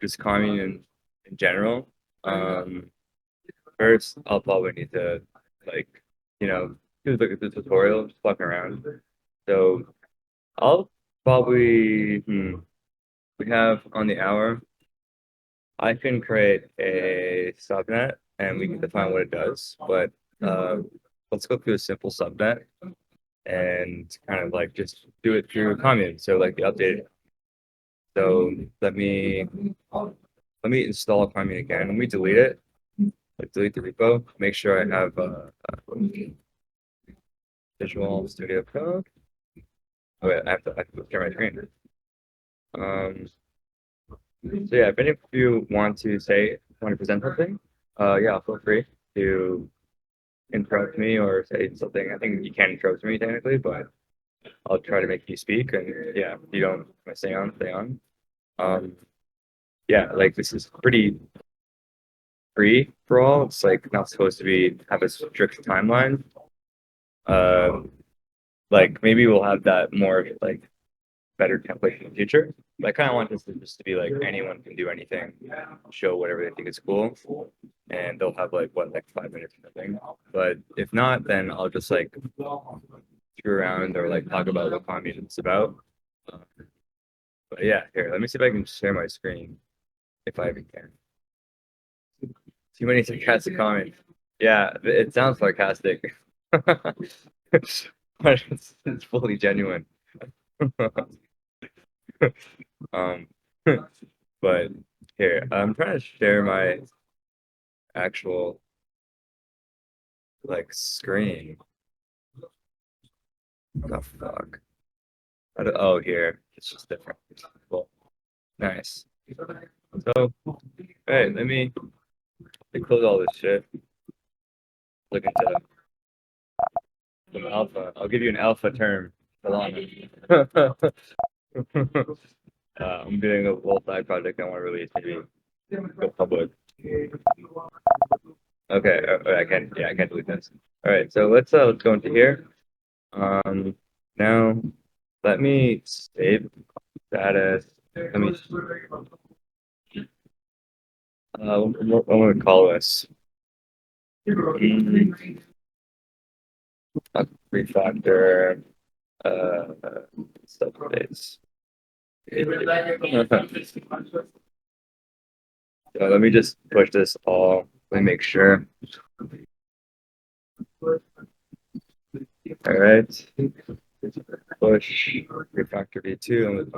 just commune in general. First, I'll probably need to like, do the tutorial, just fucking around. So I'll probably, we have on the hour, I can create a subnet and we can define what it does, but uh, let's go through a simple subnet and kind of like just do it through commune. So like the updated. So let me install commune again. Let me delete it, like delete the repo, make sure I have Visual Studio Code. Oh wait, I have to share my screen. Um, so yeah, if any of you want to present something, yeah, feel free to interrupt me or say something. I think you can interrupt me technically, but I'll try to make you speak. And yeah, if you don't want to stay on, stay on. Um, yeah, like this is pretty free for all. It's like not supposed to have a strict timeline. Uh, like maybe we'll have that more like better template in the future. But I kind of want this to just to be like anyone can do anything, show whatever they think is cool, and they'll have like 5 minutes or something. But if not, then I'll just like screw around or like talk about what commune is about. Uh, but yeah, here, let me see if I can share my screen if I even can. Too many sarcastic comments. Yeah, it sounds sarcastic, but it's fully genuine. Um, but here, I'm trying to share my actual like screen. What the fuck? Oh, here. It's just different. Cool. Nice. So, hey, let me close all this shit. Look into some alpha. I'll give you an alpha term. Solana. I'm doing a little side project I want to release maybe go public. Okay, I can yeah, I can't delete this. All right, so let's go into here. Now let me save status. Let me what am I gonna call this? Refactor stuff updates. So let me just push this all. Let me make sure. All right. Push refactor v2 and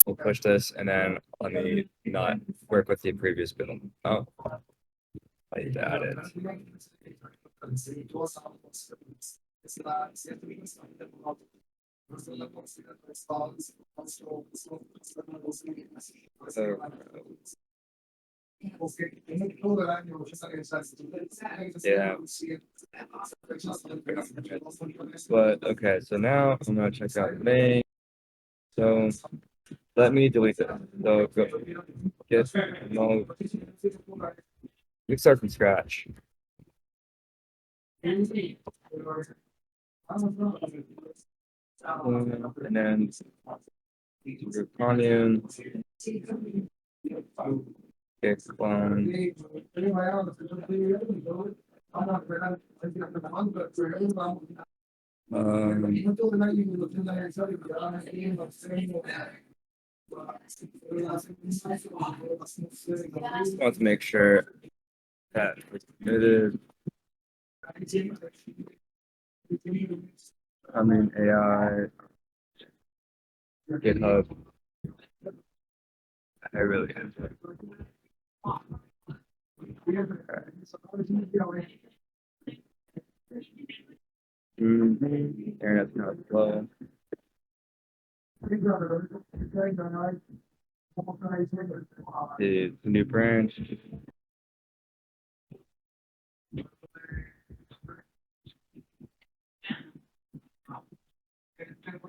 we'll push this and then let me not work with the previous build. Oh, I need to add it. Yeah. But okay, so now I'm gonna check out main. So let me delete this. So go get no. We start from scratch. And then commune, get clone. Just want to make sure that it's committed. commune-ai, GitHub. I really have to. Internet's not slow. The new branch.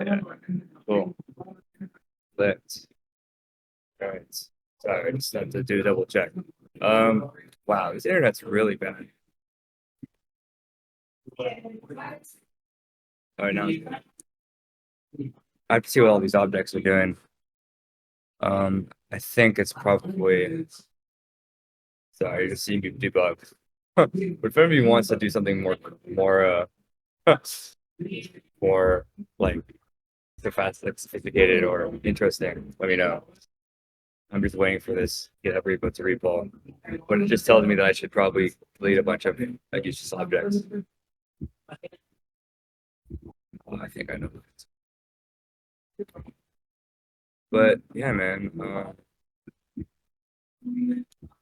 Yeah. Cool. Let's. All right. Sorry, I just have to do a double check. Wow, this internet's really bad. All right, now I have to see what all these objects are doing. I think it's probably, sorry, just seeing you debug. But if anybody wants to do something more, more like sophisticated or interesting, let me know. I'm just waiting for this GitHub repo to repo, but it just tells me that I should probably delete a bunch of useless objects. I think I know. But yeah, man.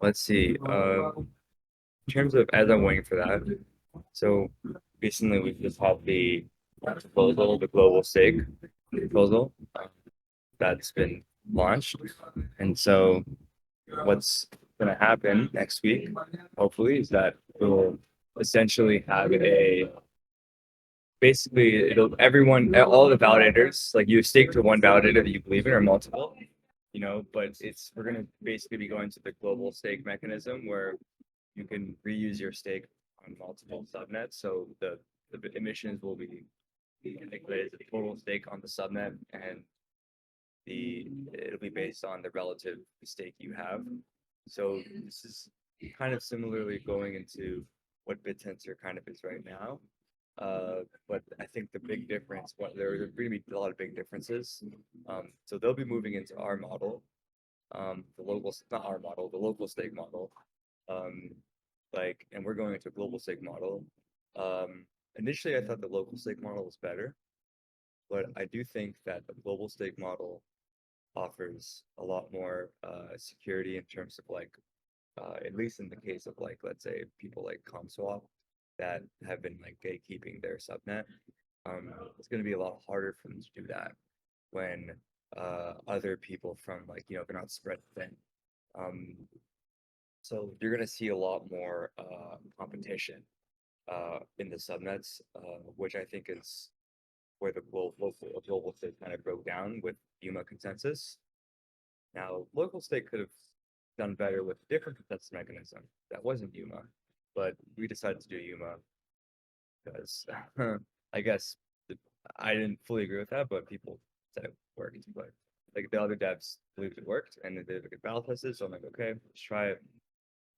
Let's see. In terms of as I'm waiting for that, so recently we've just had the proposal, the global stake proposal, that's been launched, and so what's going to happen next week, hopefully, is that we'll essentially have a basically it'll everyone all the validators like you stake to one validator that you believe in or multiple, but we're going to basically be going to the global stake mechanism where you can reuse your stake on multiple subnets. So the emissions will be calculated as a total stake on the subnet, and it'll be based on the relative stake you have. So this is kind of similarly going into what BitTensor kind of is right now. But I think the big difference, there are going to be a lot of big differences. So they'll be moving into our model, not our model, the local stake model. And we're going into a global stake model. Initially, I thought the local stake model was better, but I do think that the global stake model offers a lot more security in terms of at least in the case of let's say people like ComSwap that have been gatekeeping their subnet. It's going to be a lot harder for them to do that when other people from they're not spread thin. So you're going to see a lot more competition in the subnets, which I think is where the global stake kind of broke down with UMA consensus. Now, local stake could have done better with a different consensus mechanism that wasn't UMA, but we decided to do UMA because I guess I didn't fully agree with that, but people said it worked. But the other devs believed it worked, and they did a good battle tested. So I'm like, okay, let's try it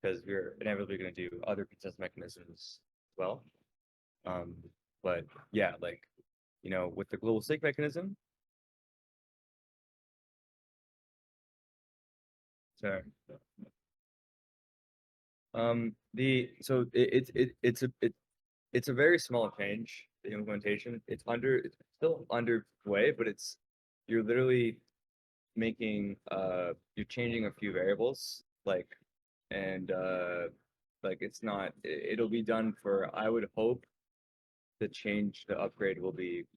because we're inevitably going to do other consensus mechanisms as well. But yeah, with the global stake mechanism. Sorry. It's a very small change, the implementation. It's still underway, but you're literally making you're changing a few variables, and it's not it'll be done for, I would hope the upgrade will be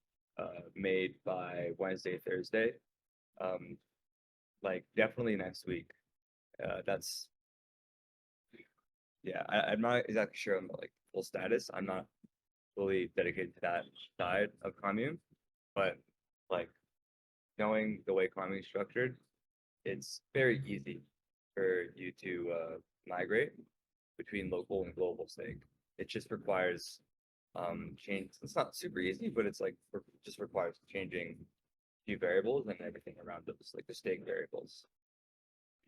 made by Wednesday, Thursday. Definitely next week. That's Yeah, I'm not exactly sure on the full status. I'm not fully dedicated to that side of commune, but like knowing the way commune is structured, it's very easy for you to migrate between local and global stake. It just requires change. It's not super easy, but just requires changing a few variables and everything around those, like the stake variables.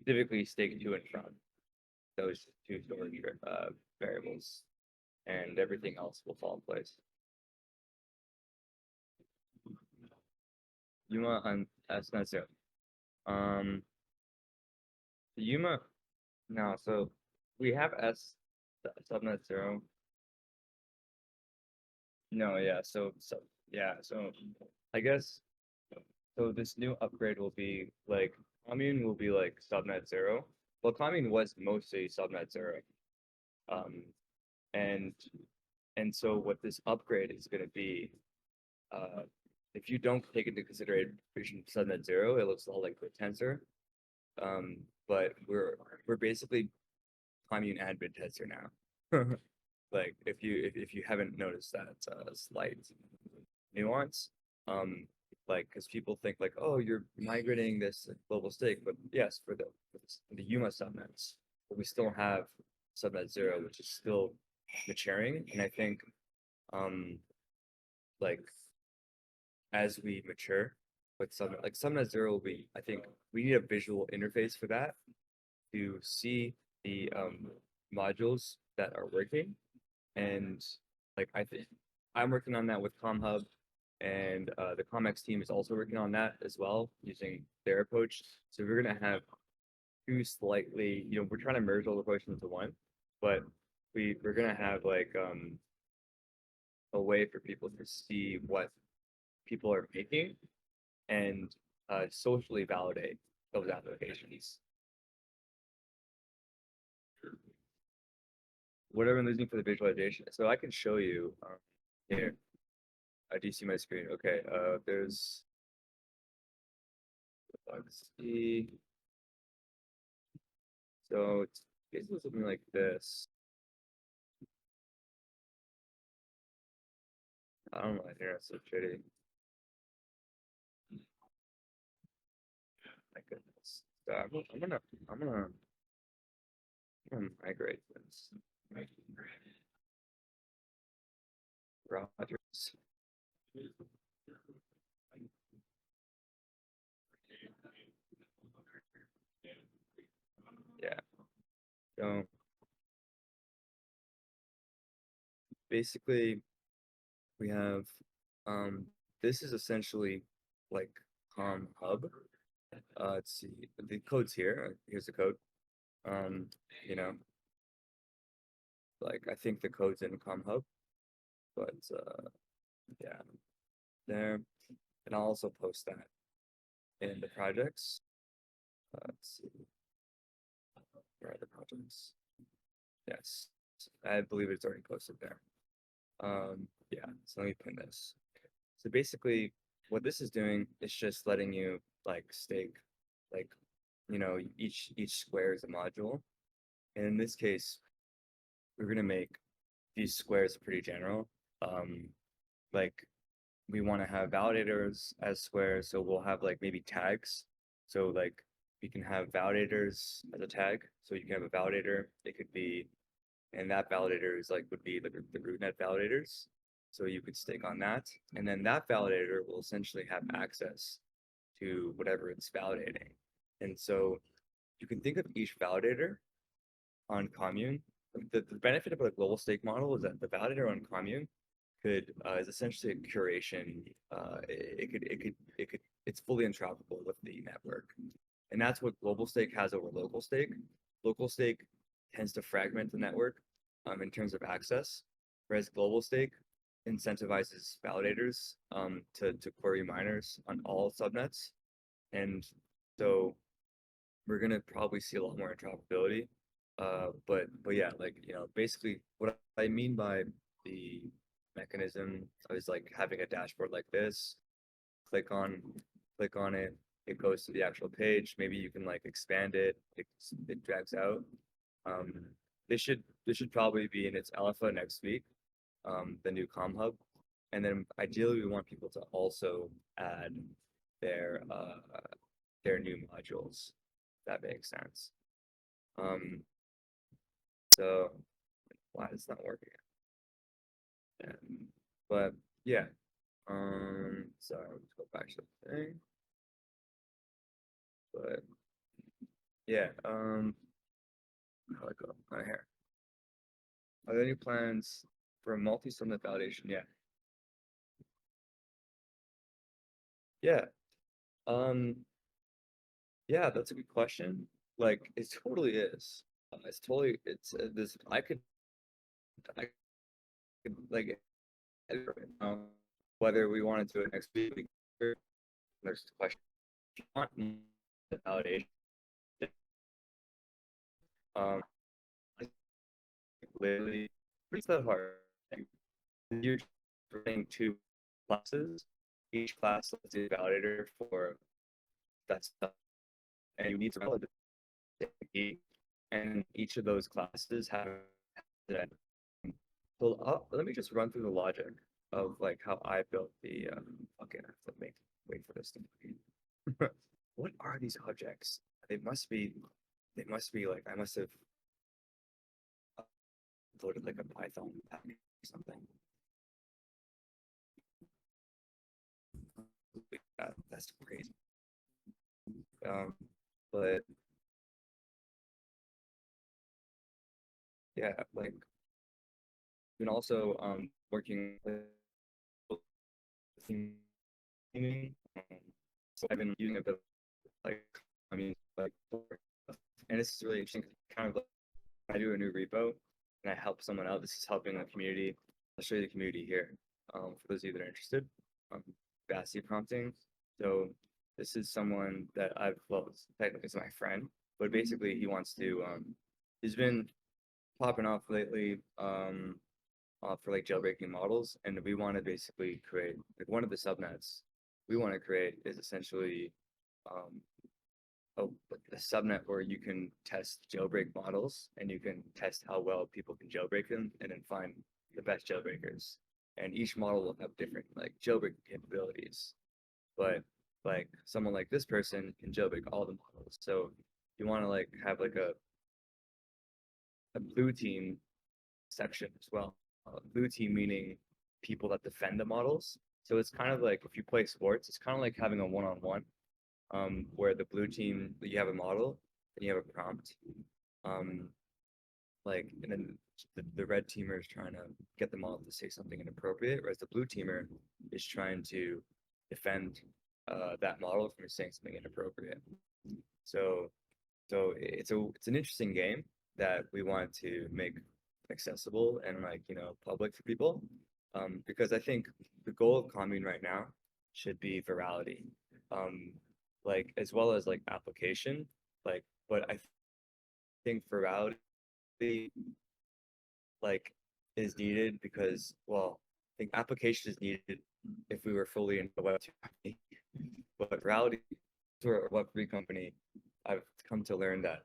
Typically stake to and from those two storage variables, and everything else will fall in place. Yuma on SNet 0. Yuma, no, so we have subnet 0. No, yeah, yeah, so I guess so this new upgrade will be commune will be subnet 0. Well, commune was mostly subnet 0. Um, and so what this upgrade is going to be, if you don't take into consideration subnet 0, it looks all like the tensor. But we're basically commune and BitTensor now. If you haven't noticed that slight nuance, because people think oh, you're migrating this global stake, but yes, for the UMA subnets, but we still have subnet 0, which is still maturing, and I think like as we mature with subnet. Like subnet 0 will be, I think we need a visual interface for that to see the modules that are working. And like I think I'm working on that with ComHub, and the ComX team is also working on that as well using their approach. So we're gonna have two slightly, we're trying to merge all the approaches into one, but we're gonna have like a way for people to see what people are making and socially validate those applications. What am I using for the visualization? So I can show you here. Do you see my screen? Okay. There's let's see. So it's basically something like this. I don't know. My internet's so shitty. My goodness. So I'm gonna migrate this. Rogers. Yeah. So basically we have this is essentially like hub. Let's see. The code's here. Here's the code. Um, you know, like I think the code's in hub, but yeah, there. And I'll also post that in the projects. Let's see. Where are the projects? Yes, I believe it's already posted there. Yeah, so let me pin this. So basically, what this is doing is just letting you like stake, like, each square is a module. And in this case, we're gonna make these squares pretty general. Like we want to have validators as squares, so we'll have like maybe tags. So like we can have validators as a tag. So you can have a validator. It could be, and that validator is like would be the rootnet validators. So you could stake on that, and then that validator will essentially have access to whatever it's validating. And so you can think of each validator on commune. The benefit of a global stake model is that the validator on commune could is essentially a curation. It's fully interoperable with the network, and that's what global stake has over local stake. Local stake tends to fragment the network in terms of access, whereas global stake incentivizes validators to query miners on all subnets, and so we're gonna probably see a lot more interoperability. But yeah, like basically what I mean by the mechanism is like having a dashboard like this. Click on click on it, it goes to the actual page. Maybe you can like expand it, it drags out. Um, this should probably be in its alpha next week, the new Com Hub. And then ideally we want people to also add their their new modules. If that makes sense. So why is not working? But yeah. Sorry, let's go back to the thing. But yeah, how do I go? Right here. Are there any plans for a multi-subnet validation? Yeah. Yeah. Um, yeah, that's a good question. Like, it totally is. It's this, I could like, whether we want to do it next week, there's the question. If you want validation, um, it's literally, it's that hard. You're running two classes. Each class is a validator for that stuff, and you need to validate it. And each of those classes have that. So let me just run through the logic of like how I built the. Okay, I have to wait for this to. What are these objects? They must be. They must be like I must have loaded like a Python package or something. That's crazy. But yeah, like and also working with teaming. So I've been using a bit like I mean like and this is really interesting. Kind of like I do a new repo and I help someone out. This is helping the community. I'll show you the community here. For those of you that are interested, um, Bassi prompting. So this is someone that I've well, technically it's my friend, but basically he wants to he's been popping off lately for like jailbreaking models, and we want to basically create like one of the subnets we want to create is essentially um, a subnet where you can test jailbreak models and you can test how well people can jailbreak them and then find the best jailbreakers. And each model will have different like jailbreak capabilities. But like someone like this person can jailbreak all the models. So you want to like have like a blue team section as well. Blue team meaning people that defend the models. So it's kind of like if you play sports, it's kind of like having a one-on-one where the blue team you have a model and you have a prompt, um, like and then the red teamer is trying to get the model to say something inappropriate, whereas the blue teamer is trying to defend that model from saying something inappropriate. So it's an interesting game that we want to make accessible and like public for people, because I think the goal of Commune right now should be virality, um, like as well as like application, like but I think virality like is needed because well I think application is needed if we were fully in the Web2 company, but virality or a Web3 company, I've come to learn that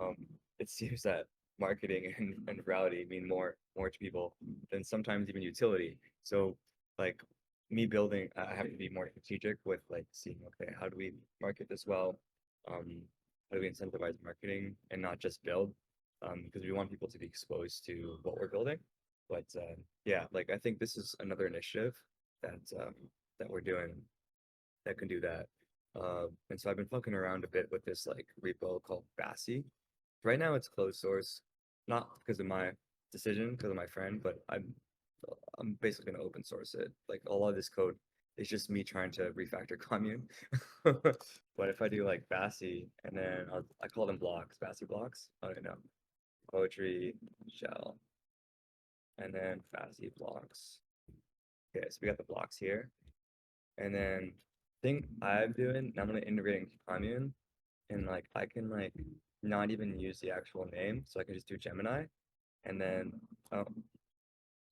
um, it seems that marketing and virality mean more to people than sometimes even utility. So like me building, I have to be more strategic with like seeing, okay, how do we market this well? How do we incentivize marketing and not just build? Because we want people to be exposed to what we're building. But yeah, like I think this is another initiative that that we're doing that can do that. And so I've been fucking around a bit with this like repo called Bassi. Right now it's closed source, not because of my decision, because of my friend, but I'm basically gonna open source it. Like a lot of this code is just me trying to refactor commune. But if I do like Bassi and then I call them blocks, Bassi blocks. I don't know. Poetry shell and then Bassi blocks. Okay, so we got the blocks here. And then thing I'm doing, I'm gonna integrate in commune and like I can like not even use the actual name, so I can just do Gemini and then oh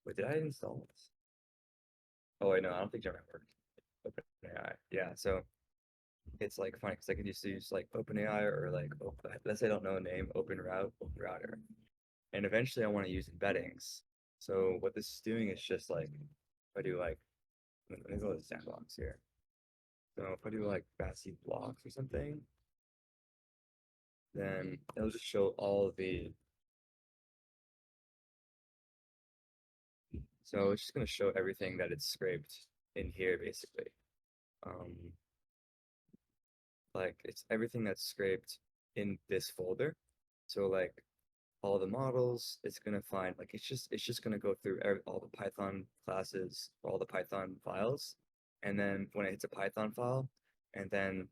wait, did I install this? Oh wait, no, I don't think Gemini works. OpenAI. Yeah, so it's like funny because I could just use like OpenAI or like let's say I don't know a name, open router. And eventually I want to use embeddings. So what this is doing is just like if I do like let me go to the sandbox here. So if I do like Bassi blocks or something, then it'll just show all of the so it's just going to show everything that it's scraped in here basically. Um, like it's everything that's scraped in this folder. So like all the models, it's going to find like it's just going to go through all the Python classes, all the Python files, and then when it hits a Python file, and then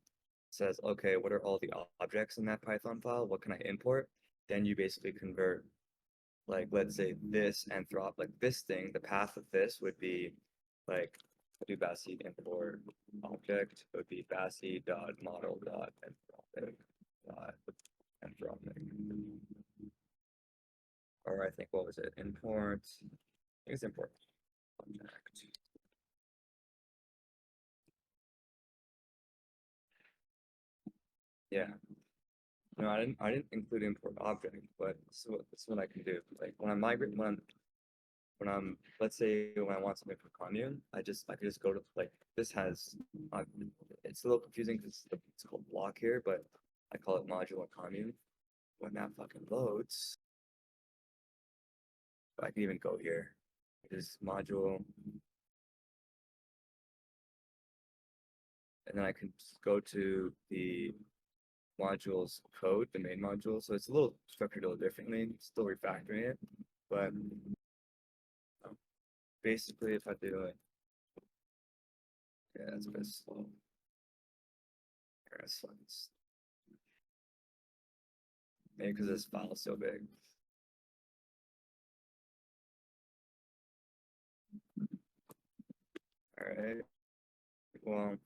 says, okay, what are all the objects in that Python file? What can I import? Then you basically convert like let's say this anthrop like this thing, the path of this would be like do Bassi import object would be Bassi dot model dot anthropic dot anthropic. Or I think what was it? Import. I think it's import object. Yeah. No, I didn't include import object, but this is what I can do. Like when I migrate when I'm let's say when I want something for commune, I could just go to like this has uh, it's a little confusing because it's called block here, but I call it modular commune. When that fucking loads, I can even go here. Is module and then I can go to the module's code, the main module. So it's a little structured a little differently, still refactoring it, but basically if I do it, yeah, it's a bit slow. Maybe because this file is so big. All right. Well,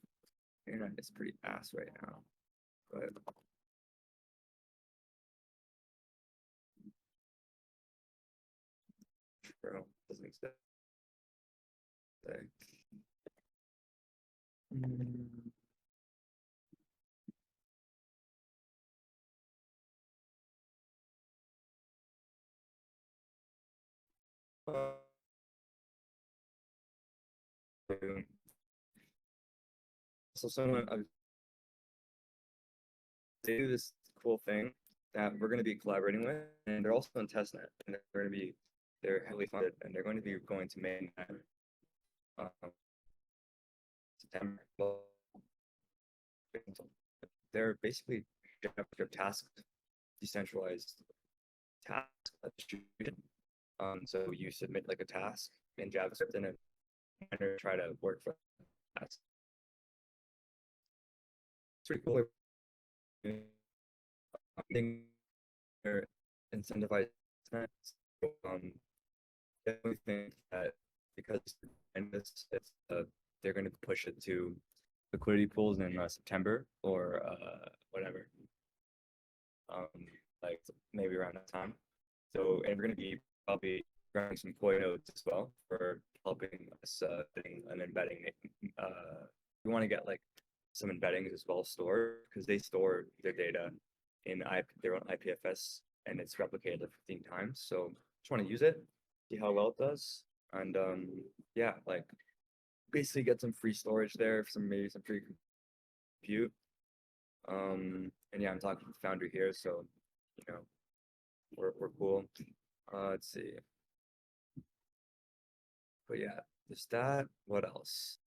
internet is pretty ass right now, but true doesn't exist. So someone they do this cool thing that we're going to be collaborating with, and they're also in testnet, and they're heavily funded, and they're going to be going to mainnet September. They're basically JavaScript task, decentralized task distribution. So you submit like a task in JavaScript, and then try to work for that. It's pretty cool. I think they're incentivized. Definitely think that because and this it's they're going to push it to liquidity pools in September or whatever, like maybe around that time. So and we're going to be probably running some coin nodes as well for helping us getting an embedding. We want to get like some embeddings as well stored because they store their data in their own IPFS and it's replicated like 15 times. So just want to use it, see how well it does, and yeah, like basically get some free storage there, maybe some free compute. And yeah, I'm talking to the founder here, so you know we're cool. Let's see, but yeah, there's that. What else?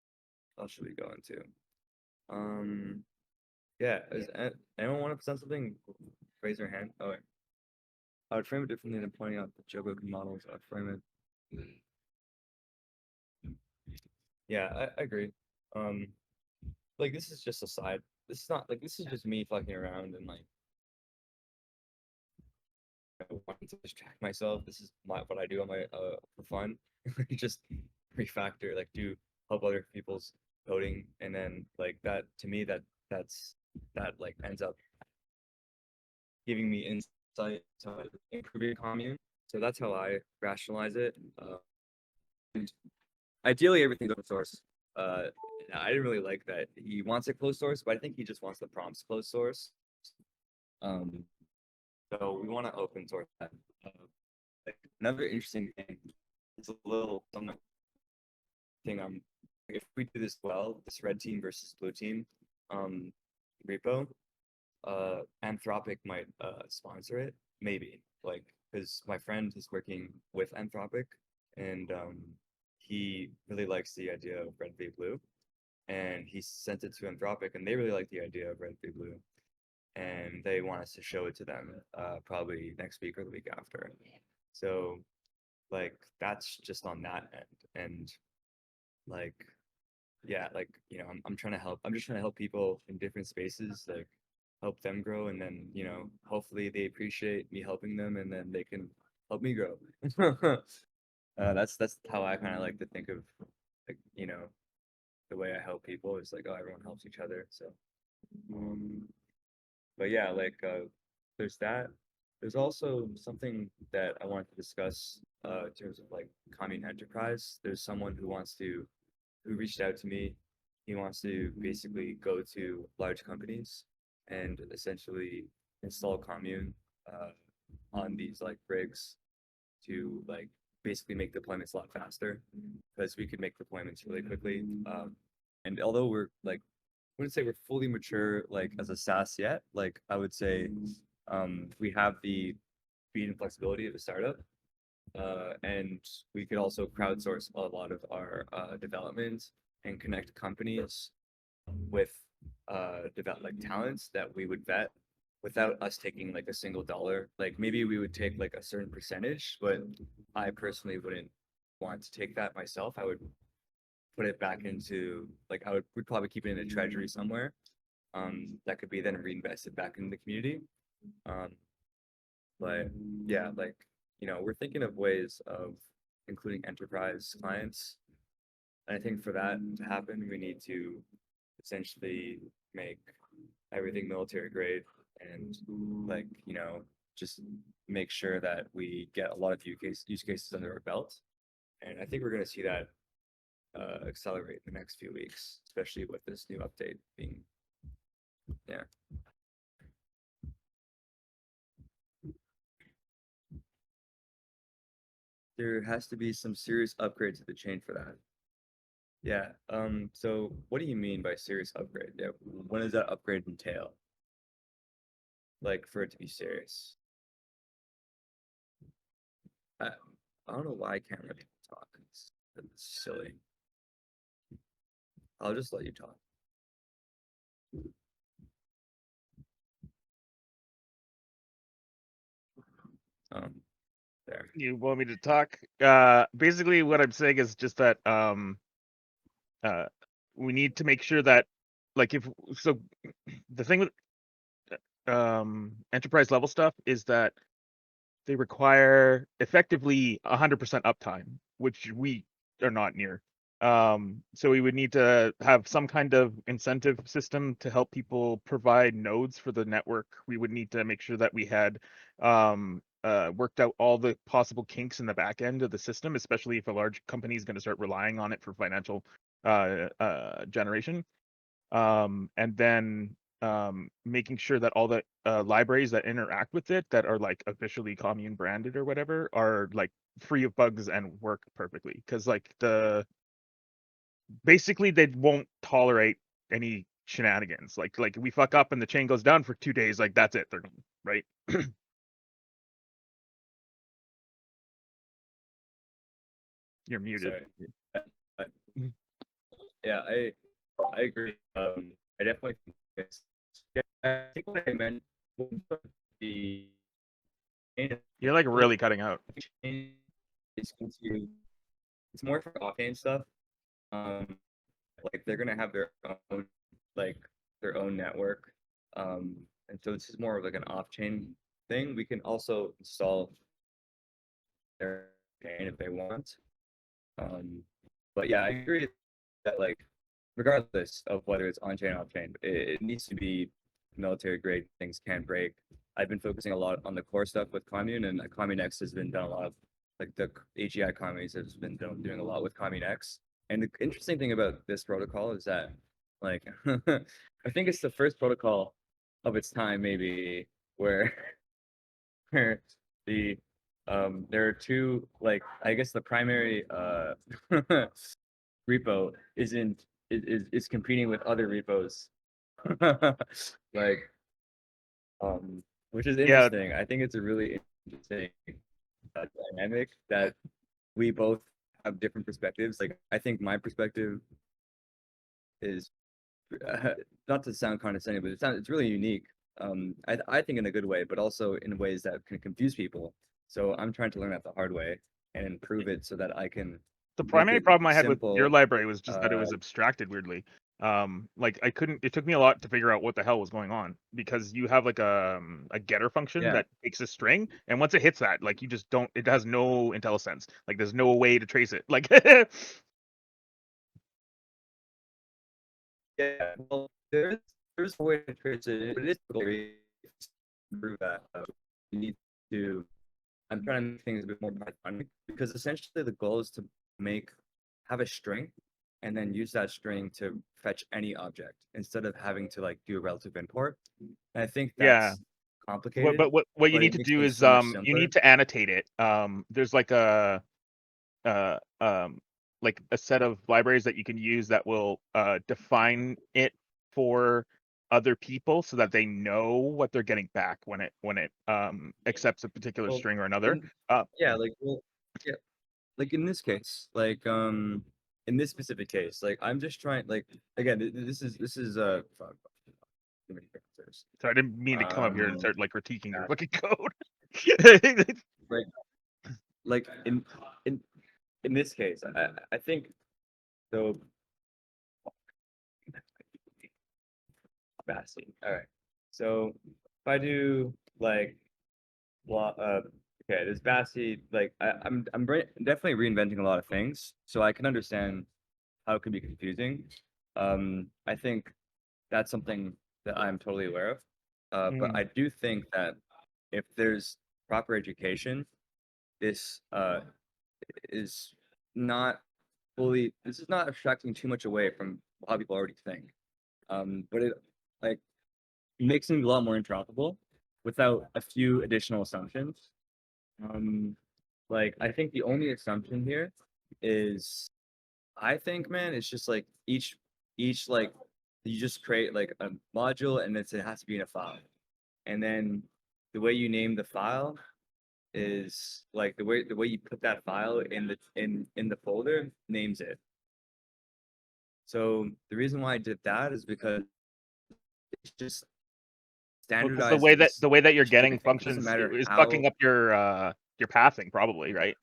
What else should we go into? Yeah, anyone want to present something? Raise your hand. Oh, wait. I would frame it differently than pointing out the Jogoku models. I'd frame it. Yeah, I agree. Like this is just a side. This is not like this is just me fucking around and like wanting to distract myself. This is what I do on my for fun. Just refactor, like do help other people's coding, and then like that to me that like ends up giving me insight to improving commune. So that's how I rationalize it. And ideally, everything's open source. I didn't really like that he wants it closed source, but I think he just wants the prompts closed source. So we want to open source that. Like another interesting thing, it's a little thing. If we do this well, this red team versus blue team, repo, Anthropic might sponsor it, maybe. Like, because my friend is working with Anthropic, and he really likes the idea of red v blue, and he sent it to Anthropic, and they really like the idea of red v blue, and they want us to show it to them probably next week or the week after. So, like, that's just on that end, and like, yeah, like I'm trying to help. I'm just trying to help people in different spaces, like help them grow, and then hopefully they appreciate me helping them, and then they can help me grow. That's how I kind of like to think of like the way I help people is like, oh, everyone helps each other. So, but yeah, like there's that. There's also something that I wanted to discuss in terms of like commune enterprise. There's someone who reached out to me. He wants to basically go to large companies and essentially install commune on these like rigs to like basically make deployments a lot faster because we could make deployments really quickly. And although we're like, I wouldn't say we're fully mature like as a SaaS yet, like I would say we have the speed and flexibility of a startup. And we could also crowdsource a lot of our development and connect companies with develop like talents that we would vet without us taking like a single dollar. Like maybe we would take like a certain percentage, but I personally wouldn't want to take that myself. I would put it back into like would probably keep it in a treasury somewhere. That could be then reinvested back in the community. Um, but yeah, like we're thinking of ways of including enterprise clients. And I think for that to happen, we need to essentially make everything military grade and like, just make sure that we get a lot of use cases under our belt. And I think we're going to see that accelerate in the next few weeks, especially with this new update being, yeah. There has to be some serious upgrade to the chain for that. Yeah. So what do you mean by serious upgrade? Yeah. What does that upgrade entail? Like for it to be serious? I, I don't know why I can't let people talk. It's silly. I'll just let you talk. Um, there. You want me to talk? Basically, what I'm saying is just that we need to make sure that, like, the thing with enterprise level stuff is that they require effectively 100% uptime, which we are not near. So we would need to have some kind of incentive system to help people provide nodes for the network. We would need to make sure that we had worked out all the possible kinks in the back end of the system, especially if a large company is going to start relying on it for financial generation. And then making sure that all the libraries that interact with it that are like officially commune branded or whatever are like free of bugs and work perfectly. Because like basically they won't tolerate any shenanigans. Like we fuck up and the chain goes down for 2 days, like that's it. They're gone, right? You're muted. Sorry. Yeah, I agree. I definitely think yeah, I think what I meant was the You're like really cutting out. it's it's more for off-chain stuff. Um, like they're gonna have their own like their own network. And so this is more of like an off-chain thing. We can also install their chain if they want. Um, but yeah, I agree that like regardless of whether it's on chain or off chain, it needs to be military grade. Things can't break. I've been focusing a lot on the core stuff with Commune, and commune-x has been done a lot of like the AGI communes has been doing a lot with commune-x. And the interesting thing about this protocol is that like I think it's the first protocol of its time maybe where where the there are two like I guess the primary repo isn't is competing with other repos like which is Yeah, interesting. I think it's a really interesting dynamic that we both have different perspectives. Like I think my perspective is not to sound condescending, but it's really unique. I think in a good way, but also in ways that can confuse people. So I'm trying to learn that the hard way and improve it so that I can the make primary it problem I had with your simple. library was just that it Uh, was abstracted weirdly. Like I couldn't. It took me a lot to figure out what the hell was going on because you have like a getter function yeah, that takes a string, and once it hits that, like you just don't. It has no IntelliSense. Like there's no way to trace it. Like yeah. Well, there's a way to trace it, but it is very improve that. You need to. I'm trying to make things a bit more Pythonic because essentially the goal is to have a string and then use that string to fetch any object instead of having to like do a relative import. And I think yeah. that's What complicated, but what you but need it to makes do things is so much you simpler. need to annotate it. There's uh like a set of libraries that you can use that will define it for other people so that they know what they're getting back when it accepts a particular Well, string or another. in yeah, like well, yeah, like in this case, like in this specific case, like I'm just trying, like again, this is fuck, too many characters. So I didn't mean to come up here and Um, start like critiquing your fucking code. like like in in this case, I think so. Capacity. All right. So if I do like okay, this Bassi, like definitely reinventing a lot of things, so I can understand how it can be confusing. I think that's something that I'm totally aware of. But I do think that if there's proper education, this is not this is not abstracting too much away from how people already think. But it like makes things a lot more interoperable without a few additional assumptions. Um, like I think the only assumption here is I think, man, it's just like each like you just create like a module and it has to be in a file. And then the way you name the file is like the way you put that file in the folder names it. So the reason why I did that is because it's just Well, because standardized for this the way that you're getting specific thing. It doesn't functions matter is how. fucking up your pathing, probably, right?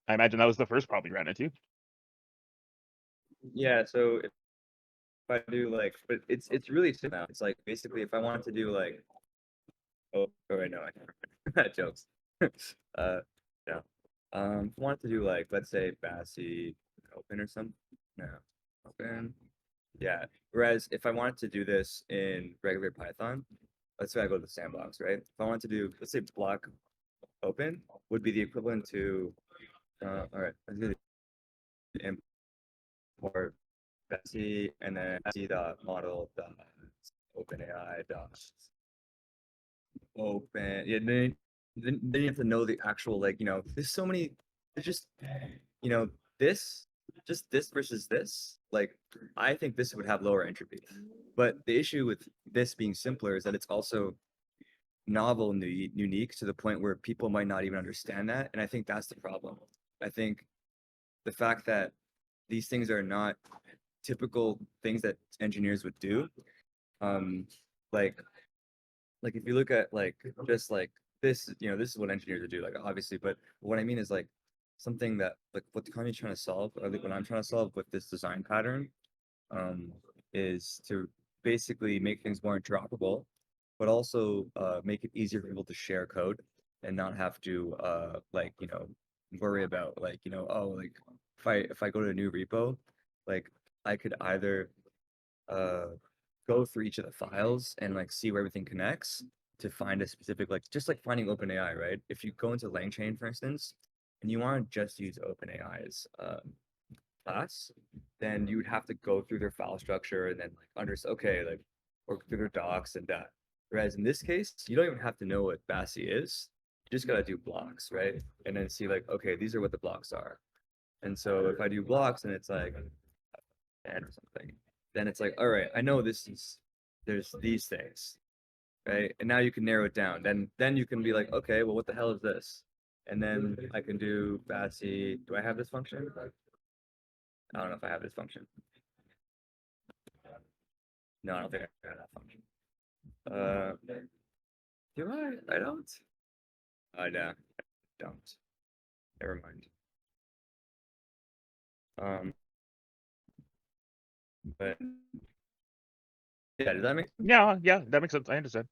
I imagine that was the first problem you ran into. Yeah, so if I do like, but it's really simple now. It's like basically if I wanted to do like, oh wait, no, I can't remember. Jokes. No. If I wanted to do like, let's say Bassi open or something. No, open. Yeah. Whereas if I wanted to do this in regular Python, let's say I go to the sandbox, right? If I wanted to do, let's say block open would be the equivalent to, all right, let's do the import Bessie and then Bessie dot model dot OpenAI dot open. Yeah, then you have to know the actual like there's so many. There's just you know this just this versus this. Like I think this would have lower entropy, but the issue with this being simpler is that it's also novel and unique to the point where people might not even understand that, and I think that's the problem. I think the fact that these things are not typical things that engineers would do. Um, like if you look at like just like this, this is what engineers would do, like obviously, but what I mean is like something that like what the company's trying to solve, or like what I'm trying to solve with this design pattern, um, is to basically make things more interoperable, but also make it easier for people to share code and not have to like worry about like oh like if I go to a new repo, like I could either uh go through each of the files and like see where everything connects to find a specific like just like finding OpenAI, right? If you go into LangChain, for instance, and you want to just use OpenAI's class, then you would have to go through their file structure and then like okay, like work through their docs and that. Whereas in this case, you don't even have to know what Bassi is. You just gotta do blocks, right? And then see like, okay, these are what the blocks are. And so if I do blocks and it's like 10 or something, then it's like, all right, I know there's these things, right? And now you can narrow it down. Then you can be like, okay, well, what the hell is this? And then I can do Bassi. Do I have this function? I don't know if I have this function. No, I don't think I have that function. Do I? I don't. I don't. Never mind. Um, but yeah, does that make sense? Yeah, that makes sense. I understand.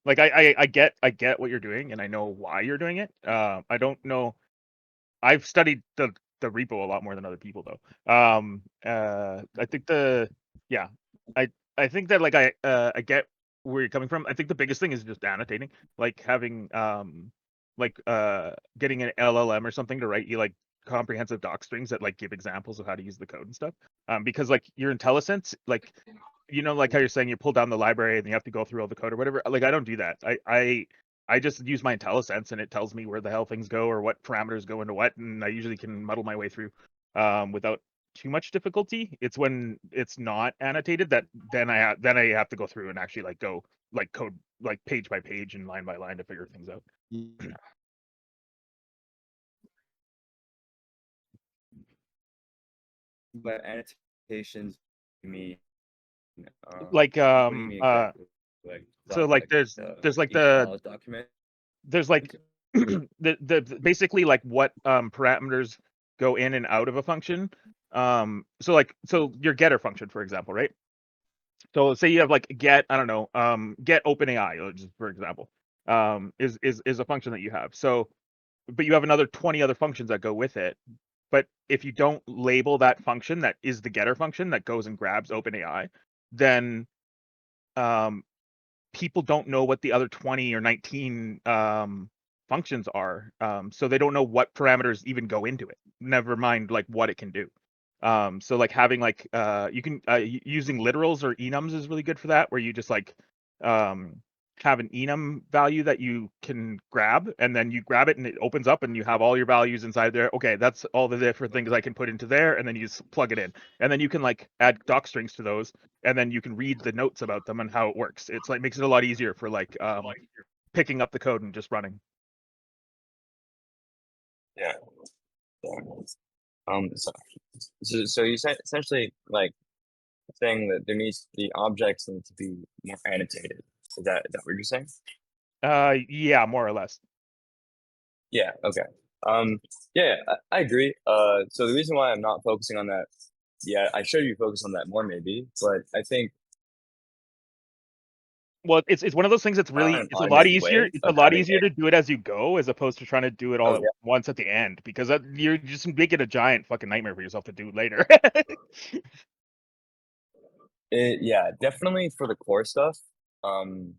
Like I get what you're doing, and I know why you're doing it. I don't know. I've studied the repo a lot more than other people though. I think yeah, I I think that like I get where you're coming from. I think the biggest thing is just annotating, like having getting an LLM or something to write you like comprehensive doc strings that like give examples of how to use the code and stuff. Because like your IntelliSense, like like how you're saying you pull down the library and you have to go through all the code or whatever. Like I don't do that. I just use my IntelliSense and it tells me where the hell things go or what parameters go into what, and I usually can muddle my way through without too much difficulty. It's when it's not annotated that then I have to go through and actually like go like code like page by page and line by line to figure things out. By annotations, you mean Like what do you mean exactly? Like so like there's like each file is documented. there's like the basically like what parameters go in and out of a function. So your getter function, for example, right? So say you have like get, I don't know, get OpenAI, just for example, is a function that you have. So, but you have another 20 other functions that go with it. But if you don't label that function that is the getter function that goes and grabs OpenAI, then um, people don't know what the other 20 or 19 functions are. So they don't know what parameters even go into it. Never mind like what it can do. So like having like you can using literals or enums is really good for that, where you just like have an enum value that you can grab, and then you grab it and it opens up and you have all your values inside there. Okay, that's all the different things I can put into there, and then you just plug it in, and then you can like add doc strings to those, and then you can read the notes about them and how it works. It's like makes it a lot easier for like picking up the code and just running. Yeah. So you said essentially like saying that there needs the objects need to be more annotated. Is that what you're saying? Yeah, more or less. Yeah. Okay. Yeah, I agree. So the reason why I'm not focusing on that, yeah, I should be focused on that more maybe, but I think Well, it's one of those things that's really an it's a lot automated easier. way It's a of lot having easier it. to do it as you go, as opposed to trying to do it all Oh at yeah. once at the end, because you're just making a giant fucking nightmare for yourself to do later. Yeah, definitely for the core stuff. Um,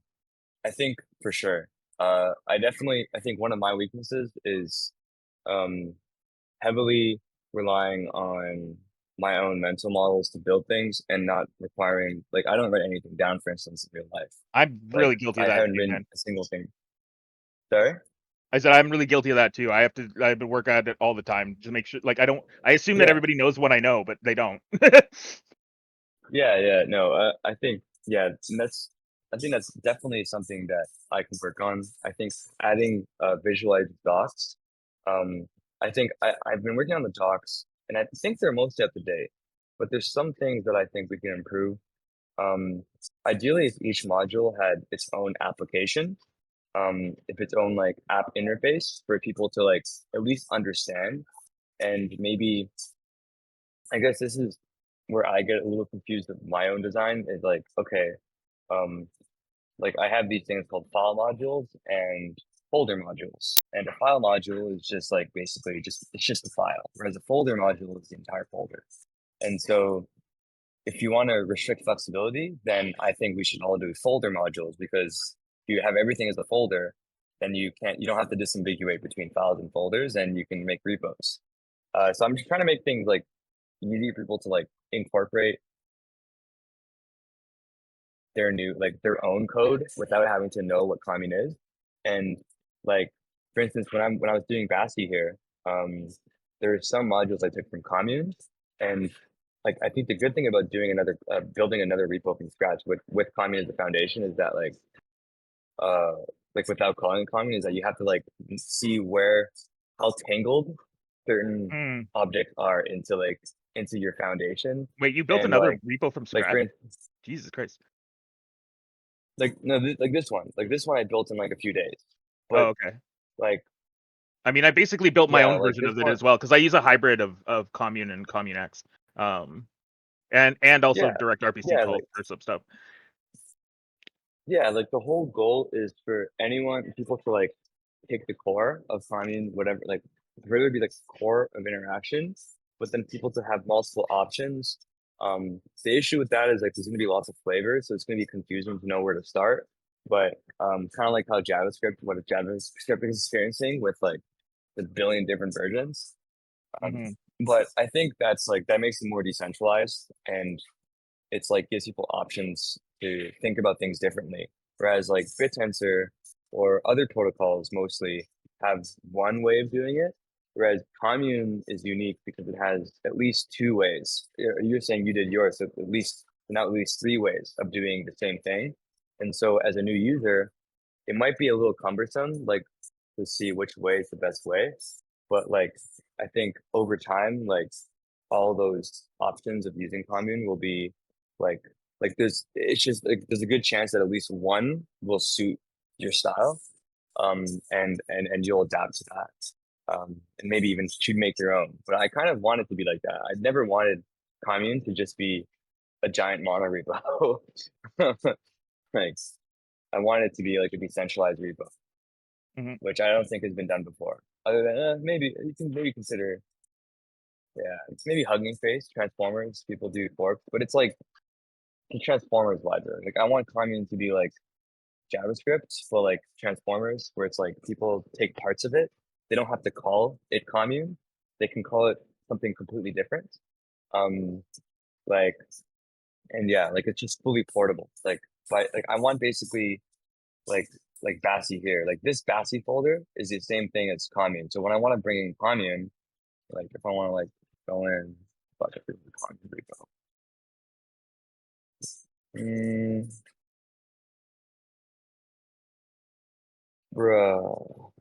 I think for sure. I think one of my weaknesses is um heavily relying on my own mental models to build things and not requiring like I don't write anything down, for instance, in real life. I'm Like really guilty of I that haven't too, written man. a single thing. Sorry? I said I'm really guilty of that too. I've been working at it all the time to make sure, like, I assume that Yeah. everybody knows what I know, but they don't. Yeah, no, I think yeah, I think that's definitely something that I can work on. I think adding visualized docs. Um, I think I've been working on the docs and I think they're mostly up to date, but there's some things that I think we can improve. Um, Ideally, if each module had its own application, if its own like app interface for people to like at least understand, and maybe I guess this is where I get a little confused with my own design is like, okay, um, like I have these things called file modules and folder modules. And a file module is just like basically it's just a file, whereas a folder module is the entire folder. And so if you want to restrict flexibility, then I think we should all do folder modules because if you have everything as a folder, then you don't have to disambiguate between files and folders and you can make repos. So I'm just trying to make things like easy for people to like incorporate their own code without having to know what commune is. And like for instance, when I was doing BASI here, there are some modules I took from commune, and like I think the good thing about doing building another repo from scratch with commune as the foundation is that uh like without calling it commune is that you have to like see where how tangled certain Hmm. objects are into your foundation Wait, you built and another repo from like for scratch? Jesus Christ. like no like this one I built in like a few days, Oh, but okay. like I mean, I basically built my yeah own like version this of it one as well, because I use a hybrid of Commune and Commune-X, and also yeah direct RPC yeah calls like for some stuff. yeah like the whole goal is for people to like pick the core of commune whatever like really be like the core of interaction, but then people to have multiple options. The issue with that is like there's gonna be lots of flavors, so it's gonna be confusing to know where to start. But kind of like how what JavaScript is experiencing with like the billion different versions. Um, Hmm. but I think that makes it more decentralized and it's like gives people options to think about things differently. Whereas like BitTensor or other protocols mostly have one way of doing it. Whereas Commune is unique because it has at least two ways. You're saying you did yours, so at least not at least three ways of doing the same thing. And so as a new user, it might be a little cumbersome, like to see which way is the best way. But like I think over time, like all those options of using commune will be like there's it's just like there's a good chance that at least one will suit your style, and you'll adapt to that, and maybe even should make your own. But I kind of want it to be like that. I never wanted commune to just be a giant mono repo. Like I want it to be like a decentralized repo, which I don't think has been done before. Other than maybe you can maybe consider, yeah, it's maybe Hugging Face, Transformers. People do forks, but it's like the Transformers library. Like I want commune to be like JavaScript for like Transformers, where it's like people take parts of it. They don't have to call it commune. They can call it something completely different. Um, like, and yeah, like it's just fully portable. Like I want basically like BASI here. Like this BASI folder is the same thing as commune. So when I want to bring in commune, like if I want to like go in, fuck, I forget the commune repo. Bro,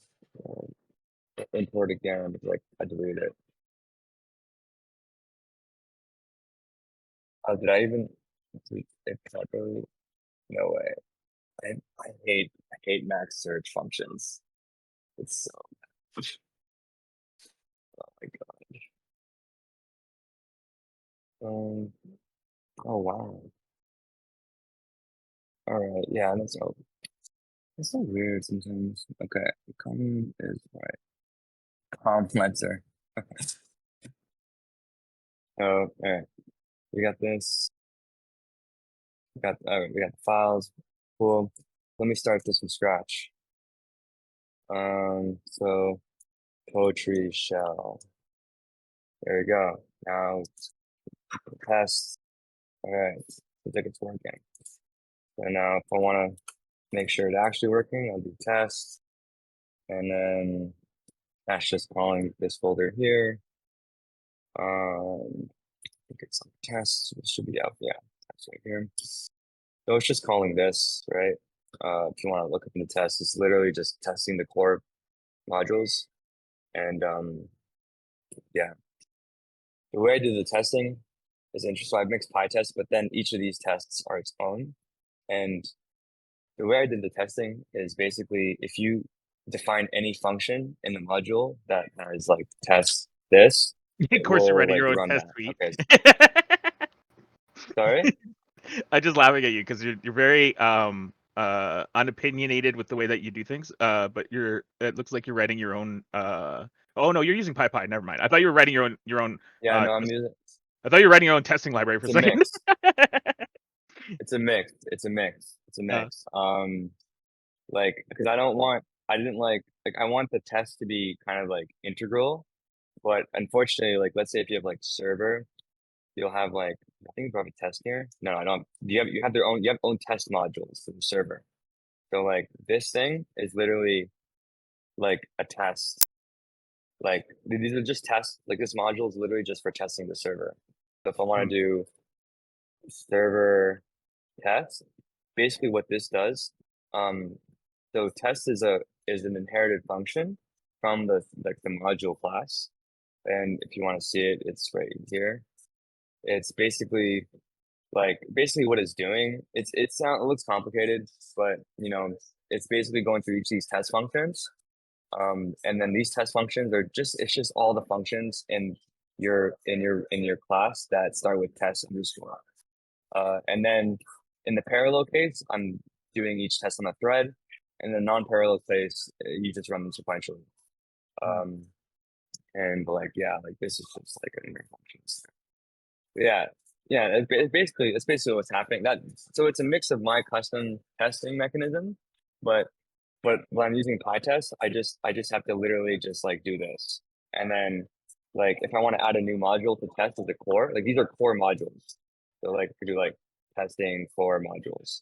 import again because like I deleted it. Oh, did I even delete it properly? No way. I hate max search functions. It's so oh my god. Oh wow. All right, yeah, that's so weird sometimes. Okay, common is right. Complementer. Oh, okay. We got this. We got the files. Cool. Let me start this from scratch. So poetry shell. There we go. Now test. All right. Looks like it's working. So now if I want to make sure it's actually working, I'll do test. And then that's just calling this folder here. I think it's like tests. It should be out. Yeah, test right here. So it's just calling this, right? If you want to look up in the test, it's literally just testing the core modules. And yeah, the way I do the testing is interesting. So I mixed PyTest, but then each of these tests are its own. And the way I did the testing is basically if you define any function in the module that has like test this, Of it course, you're will writing like your own run test that. suite. Okay, sorry. I'm just laughing at you because you're very unopinionated with the way that you do things. But it looks like you're writing your own. Oh no, you're using PyPy. Never mind. I thought you were writing your own. Yeah, no, I'm using. I thought you were writing your own testing library for It's a a second. mix. It's a mix. It's a mix. It's a Uh, mix. Like because I didn't I want the test to be kind of like integral, but unfortunately, like let's say if you have like server, you'll have like I think you probably test here. No, I don't. You have you have own test modules for the server. So like this thing is literally like a test. Like these are just tests. Like this module is literally just for testing the server. So if I want to do server test, basically what this does, so test is an inherited function from the module class. And if you want to see it, it's right here. It's basically what it's doing. It looks complicated, but you know, it's basically going through each of these test functions. And then these test functions are it's just all the functions in your class that start with test underscore. And then in the parallel case, I'm doing each test on a thread. In the non-parallel case, you just run them sequentially. And like yeah, like this is just like an inner functions. Yeah, yeah. It's basically what's happening. So it's a mix of my custom testing mechanism, but when I'm using PyTest, I just have to literally just like do this, and then like if I want to add a new module to test as a core, like these are core modules. So like we do like testing core modules.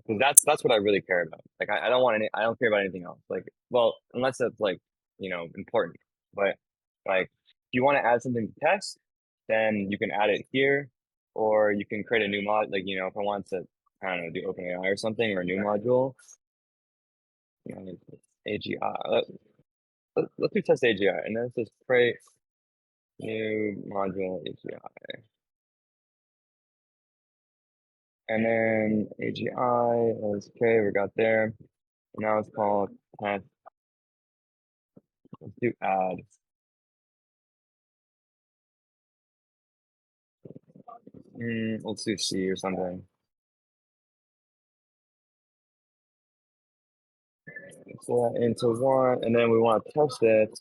Because that's what I really care about. Like I don't care about anything else. Like well, unless it's like, you know, important. But like if you want to add something to test, then you can add it here, or you can create a new mod. Like, you know, if I want to, I don't know, do OpenAI or something or a new module, you know, AGI. Let's do test AGI and then let's just create new module AGI. And then AGI is okay, we got there. Now it's called test. Let's do add. Let's do C or something. So into one, and then we want to test it.